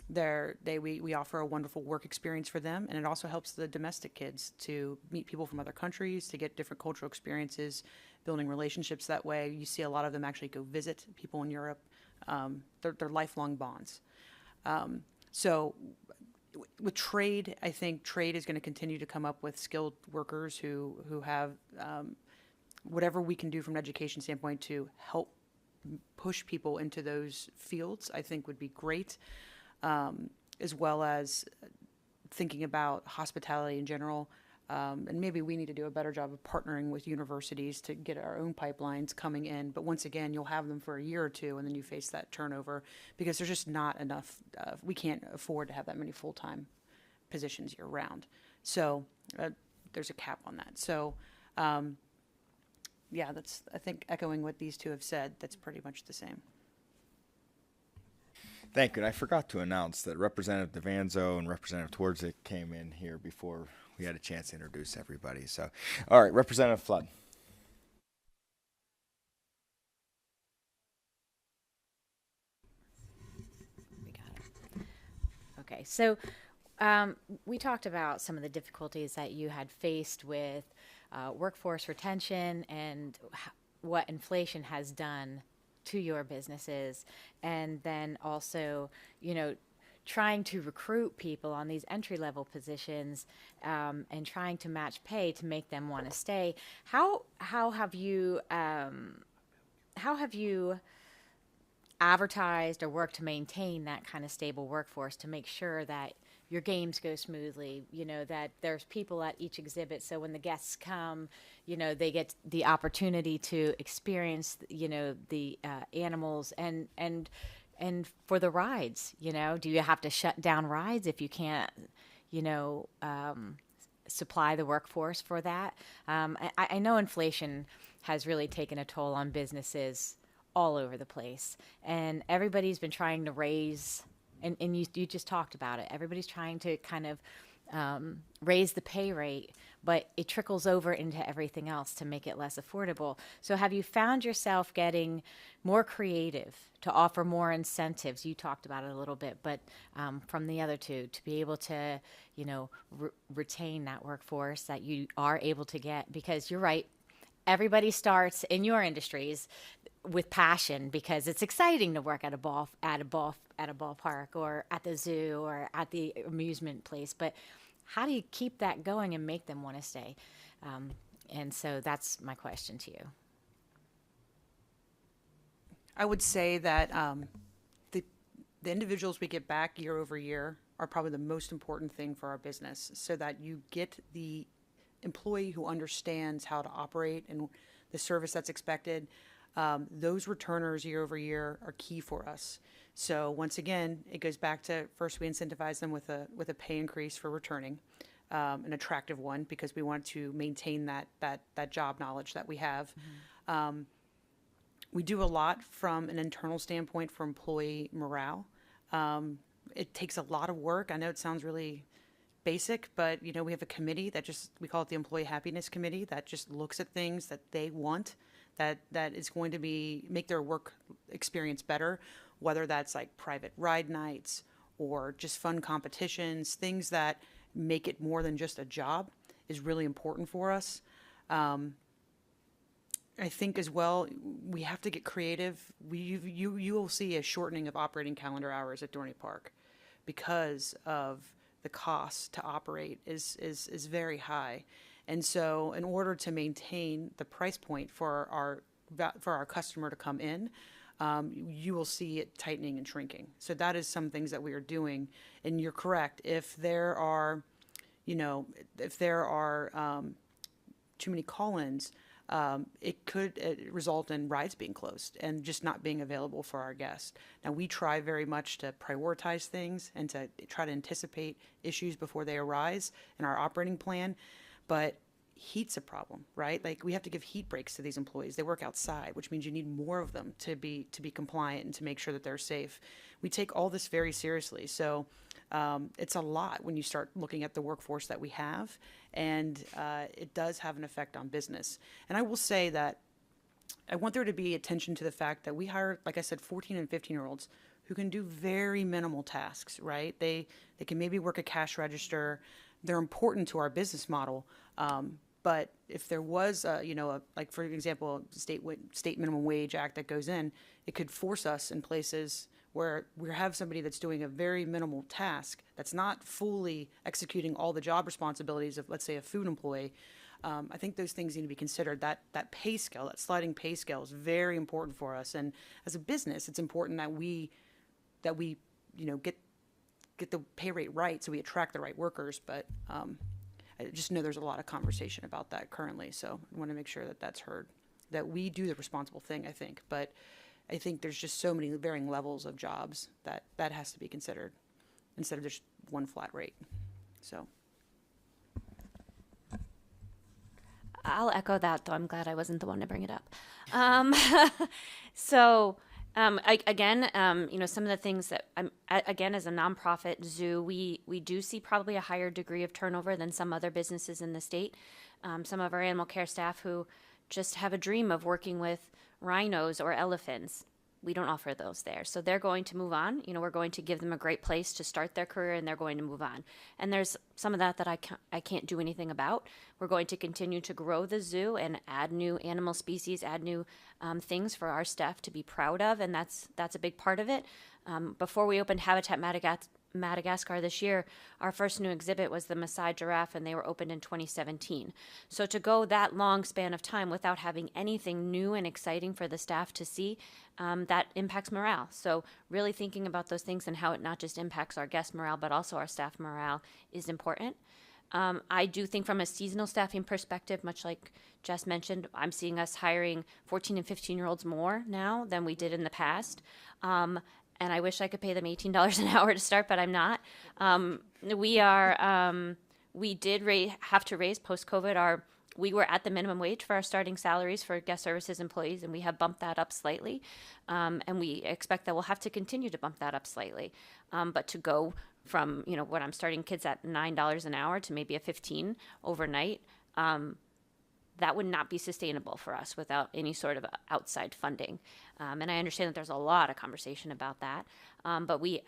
We offer a wonderful work experience for them, and it also helps the domestic kids to meet people from other countries, to get different cultural experiences, building relationships that way. You see a lot of them actually go visit people in Europe. They're lifelong bonds. So with trade, I think trade is going to continue to come up with skilled workers who have whatever we can do from an education standpoint to help push people into those fields, I think would be great, as well as thinking about hospitality in general. And maybe we need to do a better job of partnering with universities to get our own pipelines coming in. But once again, you'll have them for a year or two, and then you face that turnover because there's just not enough. We can't afford to have that many full-time positions year round. So there's a cap on that. So yeah, that's, I think, echoing what these two have said, that's pretty much the same. Thank you. And I forgot to announce that Representative DeVanzo and Representative Twardzik came in here before we had a chance to introduce everybody. So, all right, Representative Flood. We got it. Okay, so we talked about some of the difficulties that you had faced with workforce retention and what inflation has done to your businesses, and then also, you know, trying to recruit people on these entry-level positions and trying to match pay to make them want to stay. How have you advertised or worked to maintain that kind of stable workforce to make sure that your games go smoothly, you know, that there's people at each exhibit, so when the guests come, you know, they get the opportunity to experience, you know, the animals and for the rides, you know, do you have to shut down rides if you can't, you know, supply the workforce for that? I know inflation has really taken a toll on businesses all over the place, and everybody's been trying to raise, and you just talked about it, everybody's trying to kind of raise the pay rate, but it trickles over into everything else to make it less affordable. So have you found yourself getting more creative to offer more incentives? You talked about it a little bit, but from the other two, to be able to, you know, retain that workforce that you are able to get, because you're right, everybody starts in your industries with passion because it's exciting to work at a ballpark or at the zoo or at the amusement place. But how do you keep that going and make them want to stay? And so that's my question to you. I would say that the individuals we get back year over year are probably the most important thing for our business, so that you get the employee who understands how to operate and the service that's expected. Those returners year over year are key for us. So once again, it goes back to, first we incentivize them with a pay increase for returning, an attractive one, because we want to maintain that job knowledge that we have. Mm-hmm. We do a lot from an internal standpoint for employee morale. It takes a lot of work. I know it sounds really basic, but you know, we have a committee that we call it the Employee Happiness Committee, that just looks at things that they want, that is going to make their work experience better, whether that's like private ride nights or just fun competitions, things that make it more than just a job is really important for us. I think as well, we have to get creative. You will see a shortening of operating calendar hours at Dorney Park because of the cost to operate is very high. And so in order to maintain the price point for our customer to come in, you will see it tightening and shrinking. So that is some things that we are doing. And you're correct. If there are too many call-ins, it could result in rides being closed and just not being available for our guests. Now, we try very much to prioritize things and to try to anticipate issues before they arise in our operating plan, but heat's a problem, right? Like, we have to give heat breaks to these employees. They work outside, which means you need more of them to be compliant and to make sure that they're safe. We take all this very seriously. So it's a lot when you start looking at the workforce that we have, and it does have an effect on business. And I will say that I want there to be attention to the fact that we hire, like I said, 14 and 15-year-olds who can do very minimal tasks, right? They can maybe work a cash register. They're important to our business model. But if there was, like, for example, a state minimum wage act that goes in, it could force us in places where we have somebody that's doing a very minimal task, that's not fully executing all the job responsibilities of, let's say, a food employee, I think those things need to be considered. That pay scale, that sliding pay scale, is very important for us. And as a business, it's important that we get the pay rate right, so we attract the right workers. But I just know there's a lot of conversation about that currently, so I want to make sure that that's heard, that we do the responsible thing, I think. But I think there's just so many varying levels of jobs that has to be considered instead of just one flat rate. So I'll echo that, though I'm glad I wasn't the one to bring it up. Some of the things that again, as a nonprofit zoo, we do see probably a higher degree of turnover than some other businesses in the state. Some of our animal care staff who just have a dream of working with rhinos or elephants, we don't offer those there. So they're going to move on. We're going to give them a great place to start their career, and they're going to move on. And there's some of that I can't do anything about. We're going to continue to grow the zoo and add new animal species, add new things for our staff to be proud of, and that's a big part of it. Before we opened Habitat Madagascar this year, our first new exhibit was the Maasai giraffe, and they were opened in 2017. So to go that long span of time without having anything new and exciting for the staff to see, that impacts morale. So really thinking about those things and how it not just impacts our guest morale, but also our staff morale is important. I do think from a seasonal staffing perspective, much like Jess mentioned, I'm seeing us hiring 14 and 15-year-olds more now than we did in the past. And I wish I could pay them $18 an hour to start, but I'm not. We did have to raise post-COVID we were at the minimum wage for our starting salaries for guest services employees, and we have bumped that up slightly. And we expect that we'll have to continue to bump that up slightly. But to go from, when I'm starting kids at $9 an hour to maybe a $15 overnight, that would not be sustainable for us without any sort of outside funding. And I understand that there's a lot of conversation about that. But we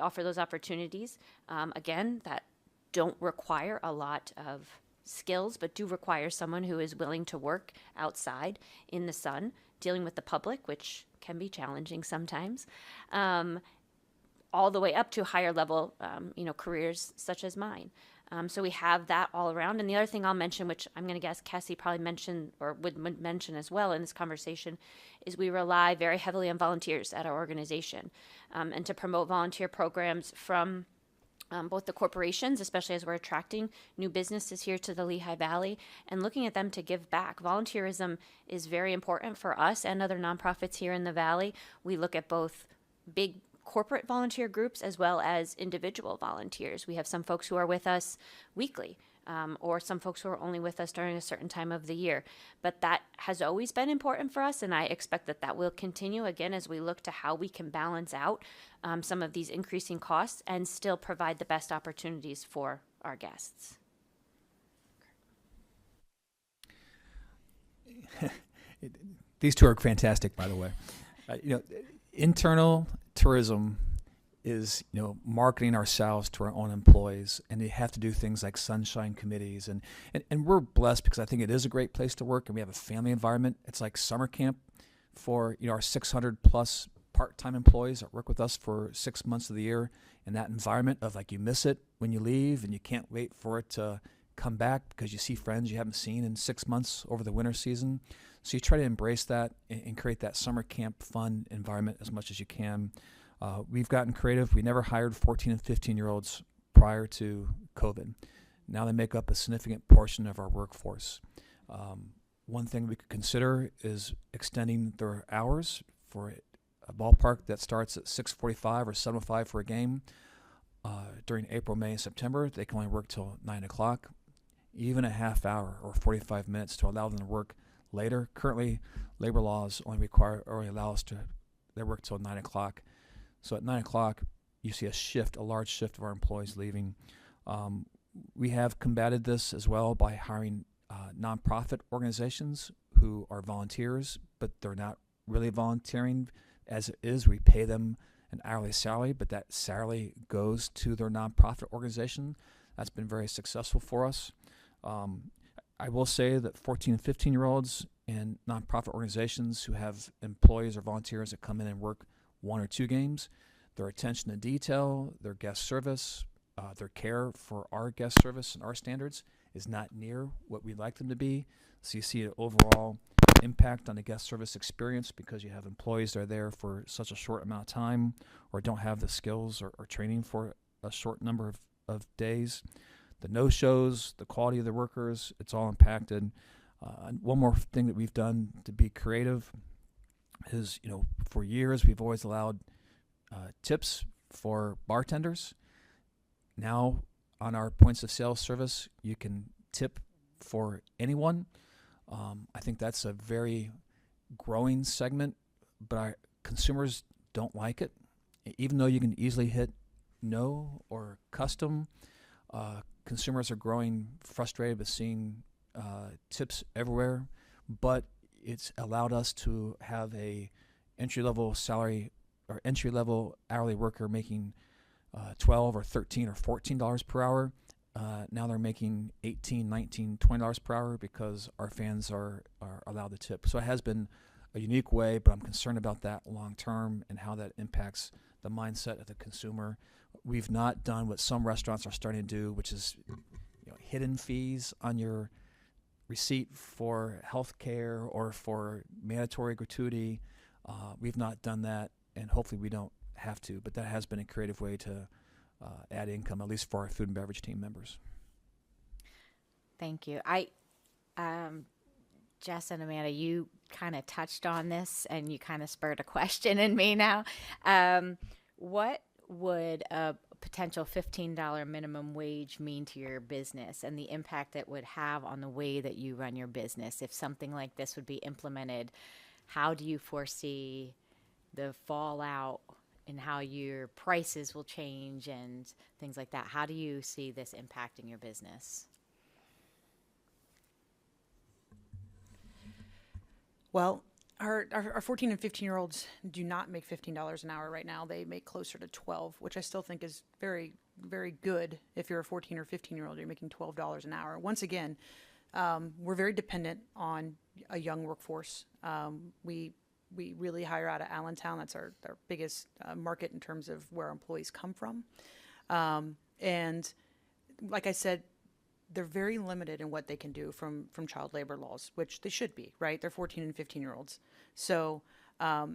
offer those opportunities, again, that don't require a lot of skills, but do require someone who is willing to work outside in the sun, dealing with the public, which can be challenging sometimes, all the way up to higher level, careers such as mine. So we have that all around. And the other thing I'll mention, which I'm going to guess Cassie probably mentioned or would mention as well in this conversation, is we rely very heavily on volunteers at our organization, and to promote volunteer programs from both the corporations, especially as we're attracting new businesses here to the Lehigh Valley, and looking at them to give back. Volunteerism is very important for us and other nonprofits here in the Valley. We look at both big corporate volunteer groups as well as individual volunteers. We have some folks who are with us weekly, or some folks who are only with us during a certain time of the year. But that has always been important for us, and I expect that will continue, again, as we look to how we can balance out some of these increasing costs and still provide the best opportunities for our guests. These two are fantastic, by the way. Internal tourism is, marketing ourselves to our own employees, and they have to do things like sunshine committees. And we're blessed because I think it is a great place to work, and we have a family environment. It's like summer camp for, our 600 plus part-time employees that work with us for 6 months of the year. And that environment of you miss it when you leave and you can't wait for it to come back because you see friends you haven't seen in 6 months over the winter season. So you try to embrace that and create that summer camp fun environment as much as you can. We've gotten creative. We never hired 14 and 15-year-olds prior to COVID. Now they make up a significant portion of our workforce. One thing we could consider is extending their hours for a ballpark that starts at 6:45 or 7:05 for a game. During April, May, and September, they can only work till 9 o'clock, even a half hour or 45 minutes to allow them to work later. Currently, labor laws only allow us to work till 9 o'clock. So at 9 o'clock, you see a large shift of our employees leaving. We have combated this as well by hiring nonprofit organizations who are volunteers, but they're not really volunteering. As it is, we pay them an hourly salary, but that salary goes to their nonprofit organization. That's been very successful for us. I will say that 14 and 15-year-olds in nonprofit organizations who have employees or volunteers that come in and work 1 or 2 games, their attention to detail, their guest service, their care for our guest service and our standards is not near what we'd like them to be. So you see an overall impact on the guest service experience because you have employees that are there for such a short amount of time or don't have the skills or training for a short number of days. The no-shows, the quality of the workers, it's all impacted. And one more thing that we've done to be creative is, for years we've always allowed tips for bartenders. Now on our points of sale service, you can tip for anyone. I think that's a very growing segment, but our consumers don't like it. Even though you can easily hit no or custom, consumers are growing frustrated with seeing tips everywhere, but it's allowed us to have a entry-level salary or entry-level hourly worker making $12 or $13 or $14 per hour. Now they're making $18, $19, $20 per hour because our fans are allowed to tip. So it has been a unique way, but I'm concerned about that long term and how that impacts the mindset of the consumer. We've not done what some restaurants are starting to do, which is hidden fees on your receipt for health care or for mandatory gratuity. We've not done that, and hopefully we don't have to, but that has been a creative way to add income, at least for our food and beverage team members. Thank you. Jess and Amanda, you kind of touched on this and you kind of spurred a question in me now. What would a potential $15 minimum wage mean to your business and the impact it would have on the way that you run your business? If something like this would be implemented, how do you foresee the fallout and how your prices will change and things like that? How do you see this impacting your business? Well, our 14 and 15-year-olds do not make $15 an hour right now. They make closer to 12, which I still think is very, very good. If you're a 14 or 15-year-old, you're making $12 an hour. Once again, we're very dependent on a young workforce. We really hire out of Allentown. That's our biggest market in terms of where our employees come from. And like I said, they're very limited in what they can do from child labor laws, which they should be, right? They're 14 and 15-year-olds. So I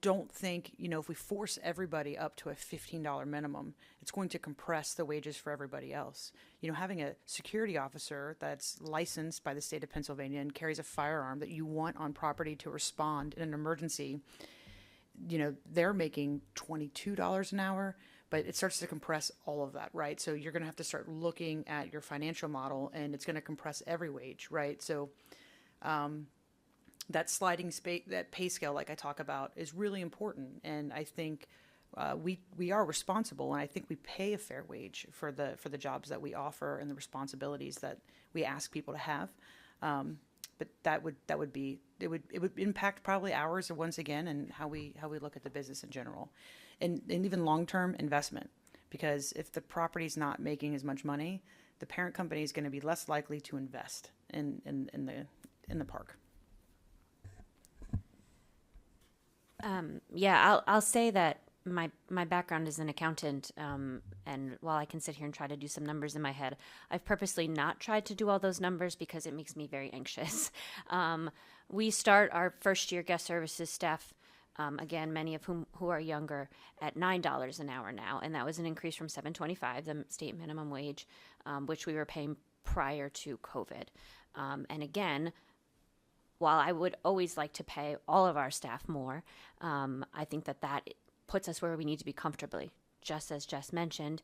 don't think, if we force everybody up to a $15 minimum, it's going to compress the wages for everybody else. Having a security officer that's licensed by the state of Pennsylvania and carries a firearm that you want on property to respond in an emergency, they're making $22 an hour, but it starts to compress all of that, right? So you're going to have to start looking at your financial model, and it's going to compress every wage, right? So that that pay scale, like I talk about, is really important. And I think we are responsible, and I think we pay a fair wage for the jobs that we offer and the responsibilities that we ask people to have. But it would impact probably hours once again, and how we look at the business in general, and even long-term investment. Because if the property's not making as much money, the parent company is going to be less likely to invest in the park. I'll say that my background is an accountant, and while I can sit here and try to do some numbers in my head, I've purposely not tried to do all those numbers because it makes me very anxious. We start our first year guest services staff, again, many of whom who are younger, at $9 an hour now, and that was an increase from $7.25, the state minimum wage, which we were paying prior to COVID. And again, while I would always like to pay all of our staff more, I think that puts us where we need to be comfortably. Just as Jess mentioned,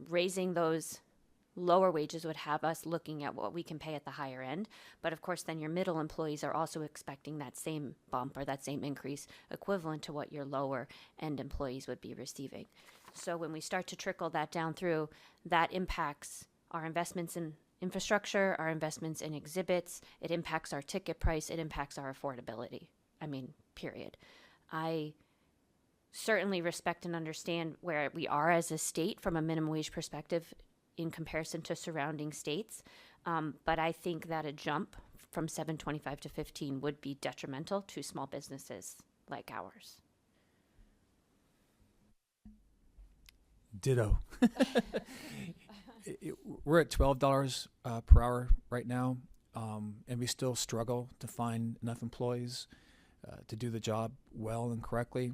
raising those lower wages would have us looking at what we can pay at the higher end. But of course, then your middle employees are also expecting that same bump or that same increase equivalent to what your lower end employees would be receiving. So when we start to trickle that down through, that impacts our investments in infrastructure, our investments in exhibits, it impacts our ticket price, it impacts our affordability. Period. I certainly respect and understand where we are as a state from a minimum wage perspective in comparison to surrounding states, but I think that a jump from $7.25 to $15 would be detrimental to small businesses like ours. Ditto. We're at $12 per hour right now, and we still struggle to find enough employees to do the job well and correctly.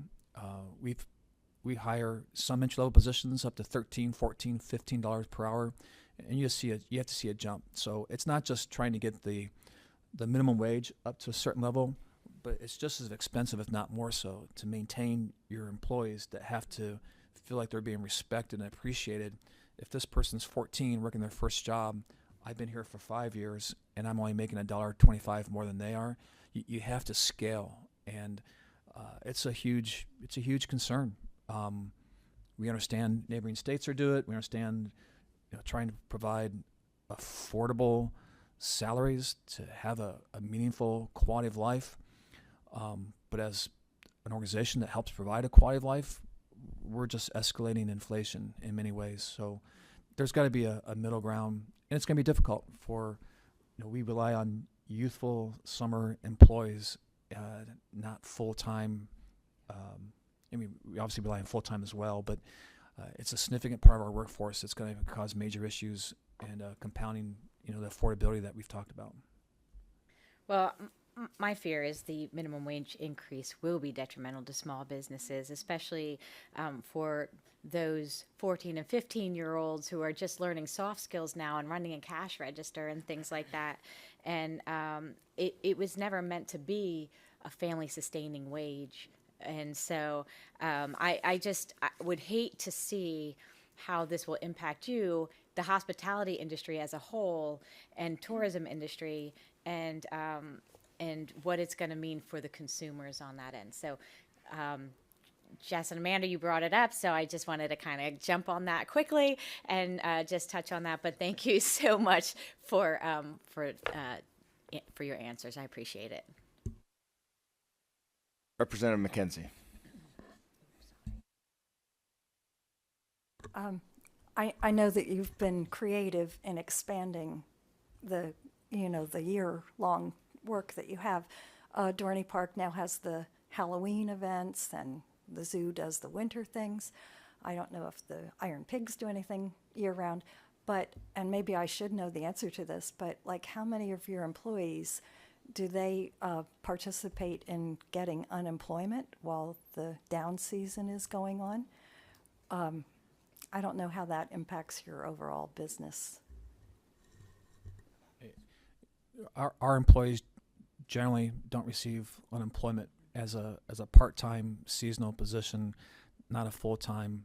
We hire some entry-level positions up to $13, $14, $15 per hour, and you have to see a jump. So it's not just trying to get the minimum wage up to a certain level, but it's just as expensive, if not more so, to maintain your employees that have to feel like they're being respected and appreciated. If this person's 14 working their first job, I've been here for 5 years and I'm only making $1.25 more than they are. You have to scale, and it's a huge concern. We understand neighboring states are doing it. We understand, trying to provide affordable salaries to have a meaningful quality of life. But as an organization that helps provide a quality of life, we're just escalating inflation in many ways. So there's got to be a middle ground, and it's going to be difficult for, we rely on youthful summer employees, not full-time. We obviously rely on full-time as well, but it's a significant part of our workforce that's going to cause major issues and compounding, the affordability that we've talked about. Well, my fear is the minimum wage increase will be detrimental to small businesses, especially for those 14 and 15-year-olds who are just learning soft skills now and running a cash register and things like that. And it was never meant to be a family-sustaining wage. And so I would hate to see how this will impact you, the hospitality industry as a whole, and tourism industry, and what it's going to mean for the consumers on that end. So, Jess and Amanda, you brought it up, so I just wanted to kind of jump on that quickly and just touch on that. But thank you so much for your answers. I appreciate it. Representative McKenzie. I know that you've been creative in expanding the year-long work that you have. Dorney Park now has the Halloween events, and the zoo does the winter things. I don't know if the Iron Pigs do anything year-round, and maybe I should know the answer to this, but how many of your employees, do they participate in getting unemployment while the down season is going on? I don't know how that impacts your overall business. Our employees generally don't receive unemployment as a part-time seasonal position, not a full-time.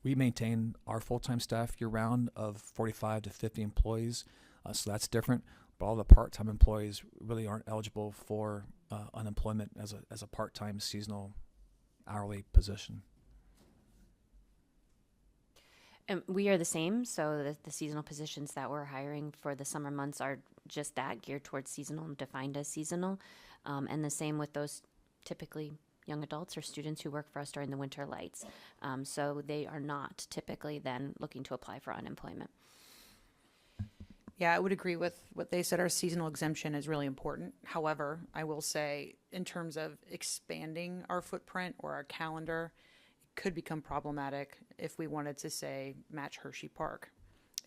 We maintain our full-time staff year-round of 45 to 50 employees, so that's different. But all the part-time employees really aren't eligible for unemployment as a part-time seasonal hourly position. And we are the same, so the seasonal positions that we're hiring for the summer months are just that, geared towards seasonal and defined as seasonal. And the same with those typically young adults or students who work for us during the winter lights. So they are not typically then looking to apply for unemployment. Yeah, I would agree with what they said. Our seasonal exemption is really important. However, I will say in terms of expanding our footprint or our calendar, it could become problematic if we wanted to say match Hershey Park,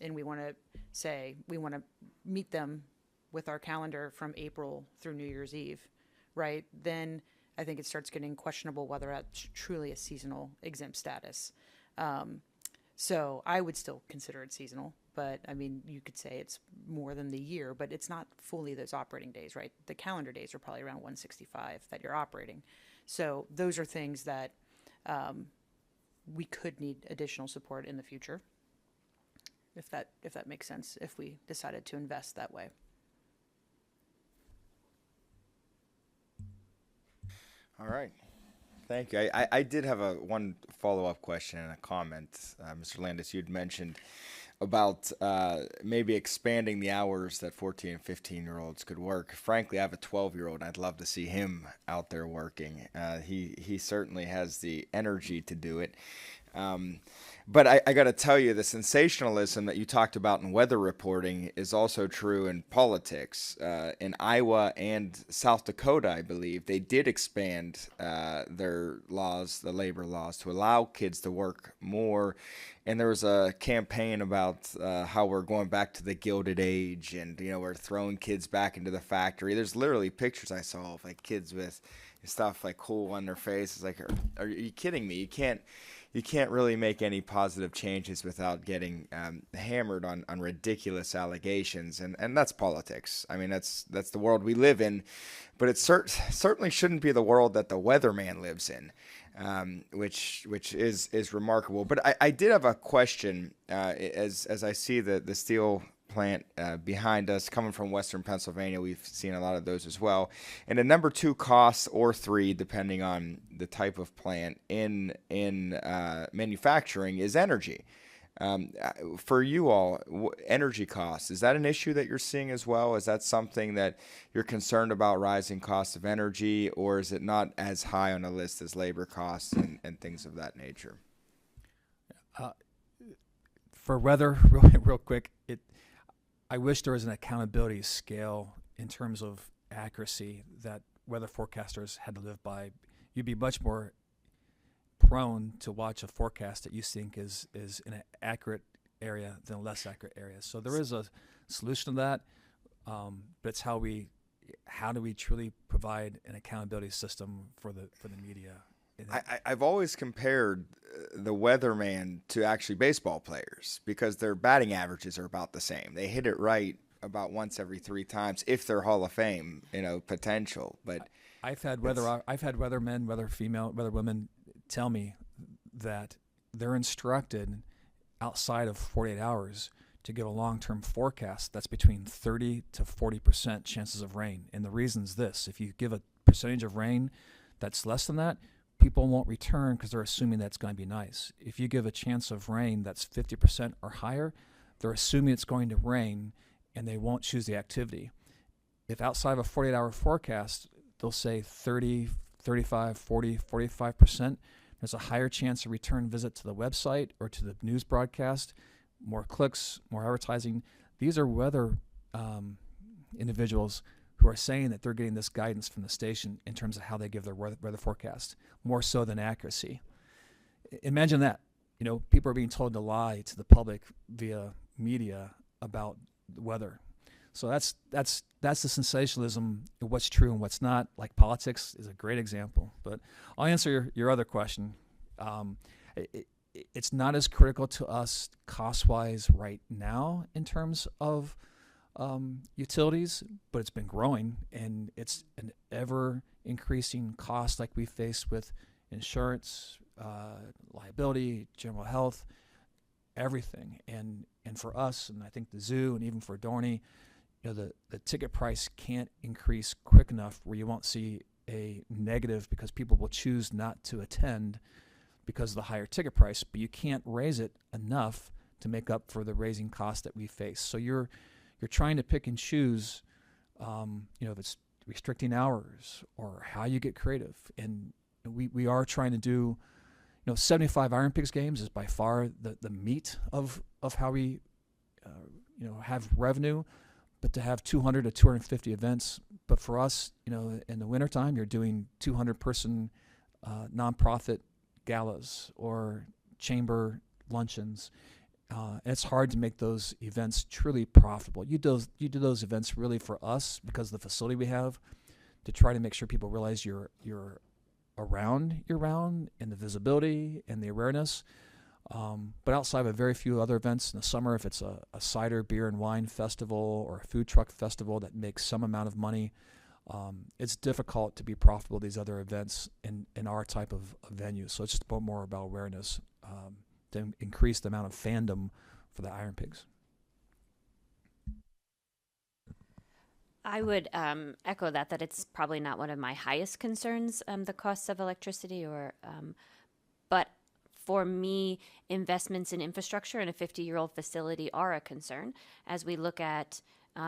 and we want to say we want to meet them with our calendar from April through New Year's Eve, right? Then I think it starts getting questionable whether that's truly a seasonal exempt status. So I would still consider it seasonal, but I mean, you could say it's more than the year, but it's not fully those operating days, right? The calendar days are probably around 165 that you're operating. So those are things that we could need additional support in the future, if that makes sense, if we decided to invest that way. All right. Thank you. I did have one follow-up question and a comment. Mr. Landis, you'd mentioned about maybe expanding the hours that 14 and 15-year-olds could work. Frankly, I have a 12-year-old. I'd love to see him out there working. He certainly has the energy to do it. But I got to tell you, the sensationalism that you talked about in weather reporting is also true in politics. In Iowa and South Dakota, I believe, they did expand their laws, the labor laws, to allow kids to work more. And there was a campaign about how we're going back to the Gilded Age, and we're throwing kids back into the factory. There's literally pictures I saw of like kids with stuff like cool on their face. It's like, are you kidding me? You can't really make any positive changes without getting hammered on ridiculous allegations, and that's politics. I mean, that's the world we live in, but it certainly shouldn't be the world that the weatherman lives in, which is remarkable. But I did have a question as I see the steel plant behind us coming from Western Pennsylvania. We've seen a lot of those as well. And the number 2 cost, or 3, depending on the type of plant in manufacturing, is energy. For you all, energy costs, is that an issue that you're seeing as well? Is that something that you're concerned about, rising costs of energy, or is it not as high on the list as labor costs and things of that nature? For weather, real quick, I wish there was an accountability scale in terms of accuracy that weather forecasters had to live by. You'd be much more prone to watch a forecast that you think is in an accurate area than a less accurate area. So there is a solution to that, but it's how do we truly provide an accountability system for the media? I've always compared the weatherman to actually baseball players because their batting averages are about the same. They hit it right about once every 3 times if they're Hall of Fame, potential. But I've had weathermen, weather women tell me that they're instructed outside of 48 hours to give a long-term forecast that's between 30 to 40% chances of rain. And the reason's this: if you give a percentage of rain that's less than that, people won't return because they're assuming that's going to be nice. If you give a chance of rain that's 50% or higher, they're assuming it's going to rain and they won't choose the activity. If outside of a 48-hour forecast, they'll say 30, 35, 40, 45%, there's a higher chance of return visit to the website or to the news broadcast, more clicks, more advertising. These are weather individuals who are saying that they're getting this guidance from the station in terms of how they give their weather forecast, more so than accuracy. Imagine that. People are being told to lie to the public via media about the weather. So that's the sensationalism of what's true and what's not. Like politics is a great example. But I'll answer your other question. It's not as critical to us cost-wise right now in terms of utilities, but it's been growing, and it's an ever-increasing cost like we face with insurance, liability, general health, everything. And for us, and I think the zoo, and even for Dorney, the ticket price can't increase quick enough where you won't see a negative because people will choose not to attend because of the higher ticket price, but you can't raise it enough to make up for the raising cost that we face. So you're trying to pick and choose, if it's restricting hours or how you get creative. And we are trying to do, 75 Iron Pigs games is by far the meat of how we, have revenue, but to have 200 to 250 events. But for us, in the wintertime, you're doing 200-person nonprofit galas or chamber luncheons. And it's hard to make those events truly profitable. You do those events really for us because of the facility we have, to try to make sure people realize you're around year-round, and the visibility and the awareness. But outside of a very few other events in the summer, if it's a cider, beer, and wine festival or a food truck festival that makes some amount of money, it's difficult to be profitable at these other events in our type of venue. So it's just more about awareness to increase the amount of fandom for the Iron Pigs. I would echo that it's probably not one of my highest concerns, the costs of electricity, but for me, investments in infrastructure in a 50-year-old facility are a concern as we look at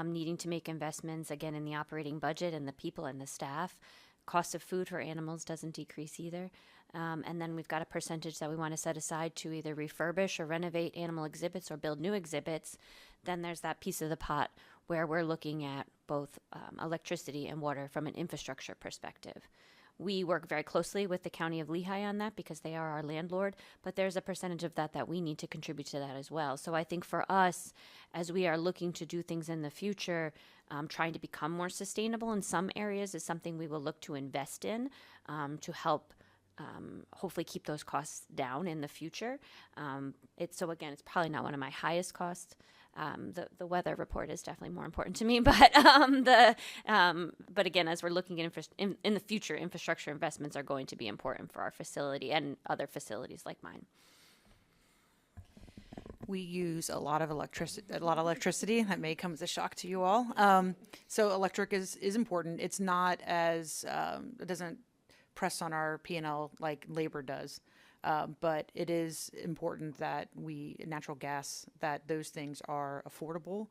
needing to make investments, again, in the operating budget and the people and the staff. cost of food for animals doesn't decrease either. And then we've got a percentage that we want to set aside to either refurbish or renovate animal exhibits or build new exhibits. Then there's that piece of the pot where we're looking at both electricity and water from an infrastructure perspective. We work very closely with the County of Lehigh on that because they are our landlord, but there's a percentage of that we need to contribute to that as well. So I think for us, as we are looking to do things in the future, trying to become more sustainable in some areas is something we will look to invest in to help hopefully keep those costs down in the future. So again, it's probably not one of my highest costs. The weather report is definitely more important to me, but again, as we're looking at in the future, infrastructure investments are going to be important for our facility and other facilities like mine. We use a lot of electricity. That may come as a shock to you all. So electric is important. It's not as it doesn't press on our P&L like labor does. But it is important that natural gas, that those things are affordable.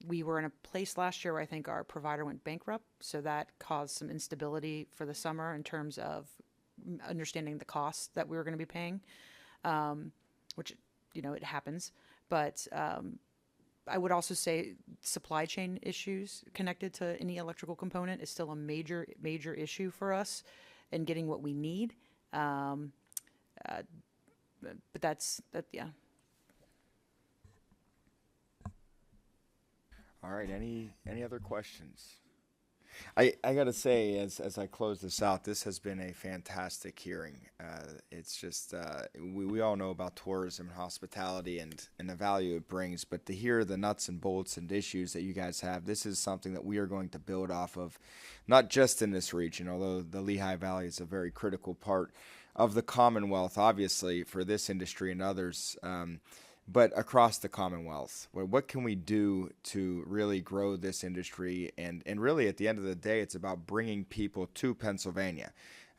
We were in a place last year where I think our provider went bankrupt, so that caused some instability for the summer in terms of understanding the costs that we were going to be paying, which, it happens. But I would also say supply chain issues connected to any electrical component is still a major, major issue for us in getting what we need. But that's yeah. All right. Any other questions? I gotta say, as I close this out, this has been a fantastic hearing. It's just we all know about tourism and hospitality and the value it brings, but to hear the nuts and bolts and issues that you guys have, this is something that we are going to build off of, not just in this region, although the Lehigh Valley is a very critical part of the Commonwealth, obviously, for this industry and others, but across the Commonwealth. What can we do to really grow this industry? And really, at the end of the day, it's about bringing people to Pennsylvania.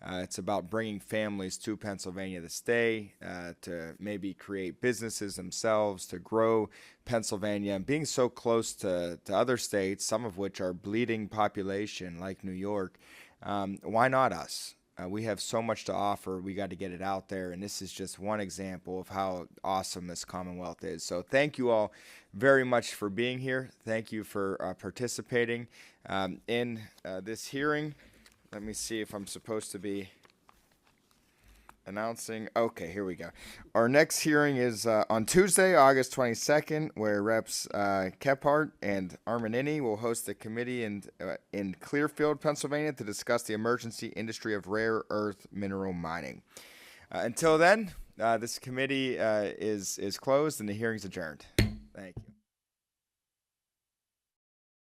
It's about bringing families to Pennsylvania to stay, to maybe create businesses themselves, to grow Pennsylvania, and being so close to other states, some of which are bleeding population, like New York. Why not us? We have so much to offer. We got to get it out there. And this is just one example of how awesome this Commonwealth is. So thank you all very much for being here. Thank you for participating in this hearing. Let me see if I'm supposed to be announcing. Okay, here we go. Our next hearing is on Tuesday, August 22nd, where Reps Kephart and Armanini will host a committee in Clearfield, Pennsylvania, to discuss the emergency industry of rare earth mineral mining. Until then, this committee is closed and the hearing's adjourned. Thank you.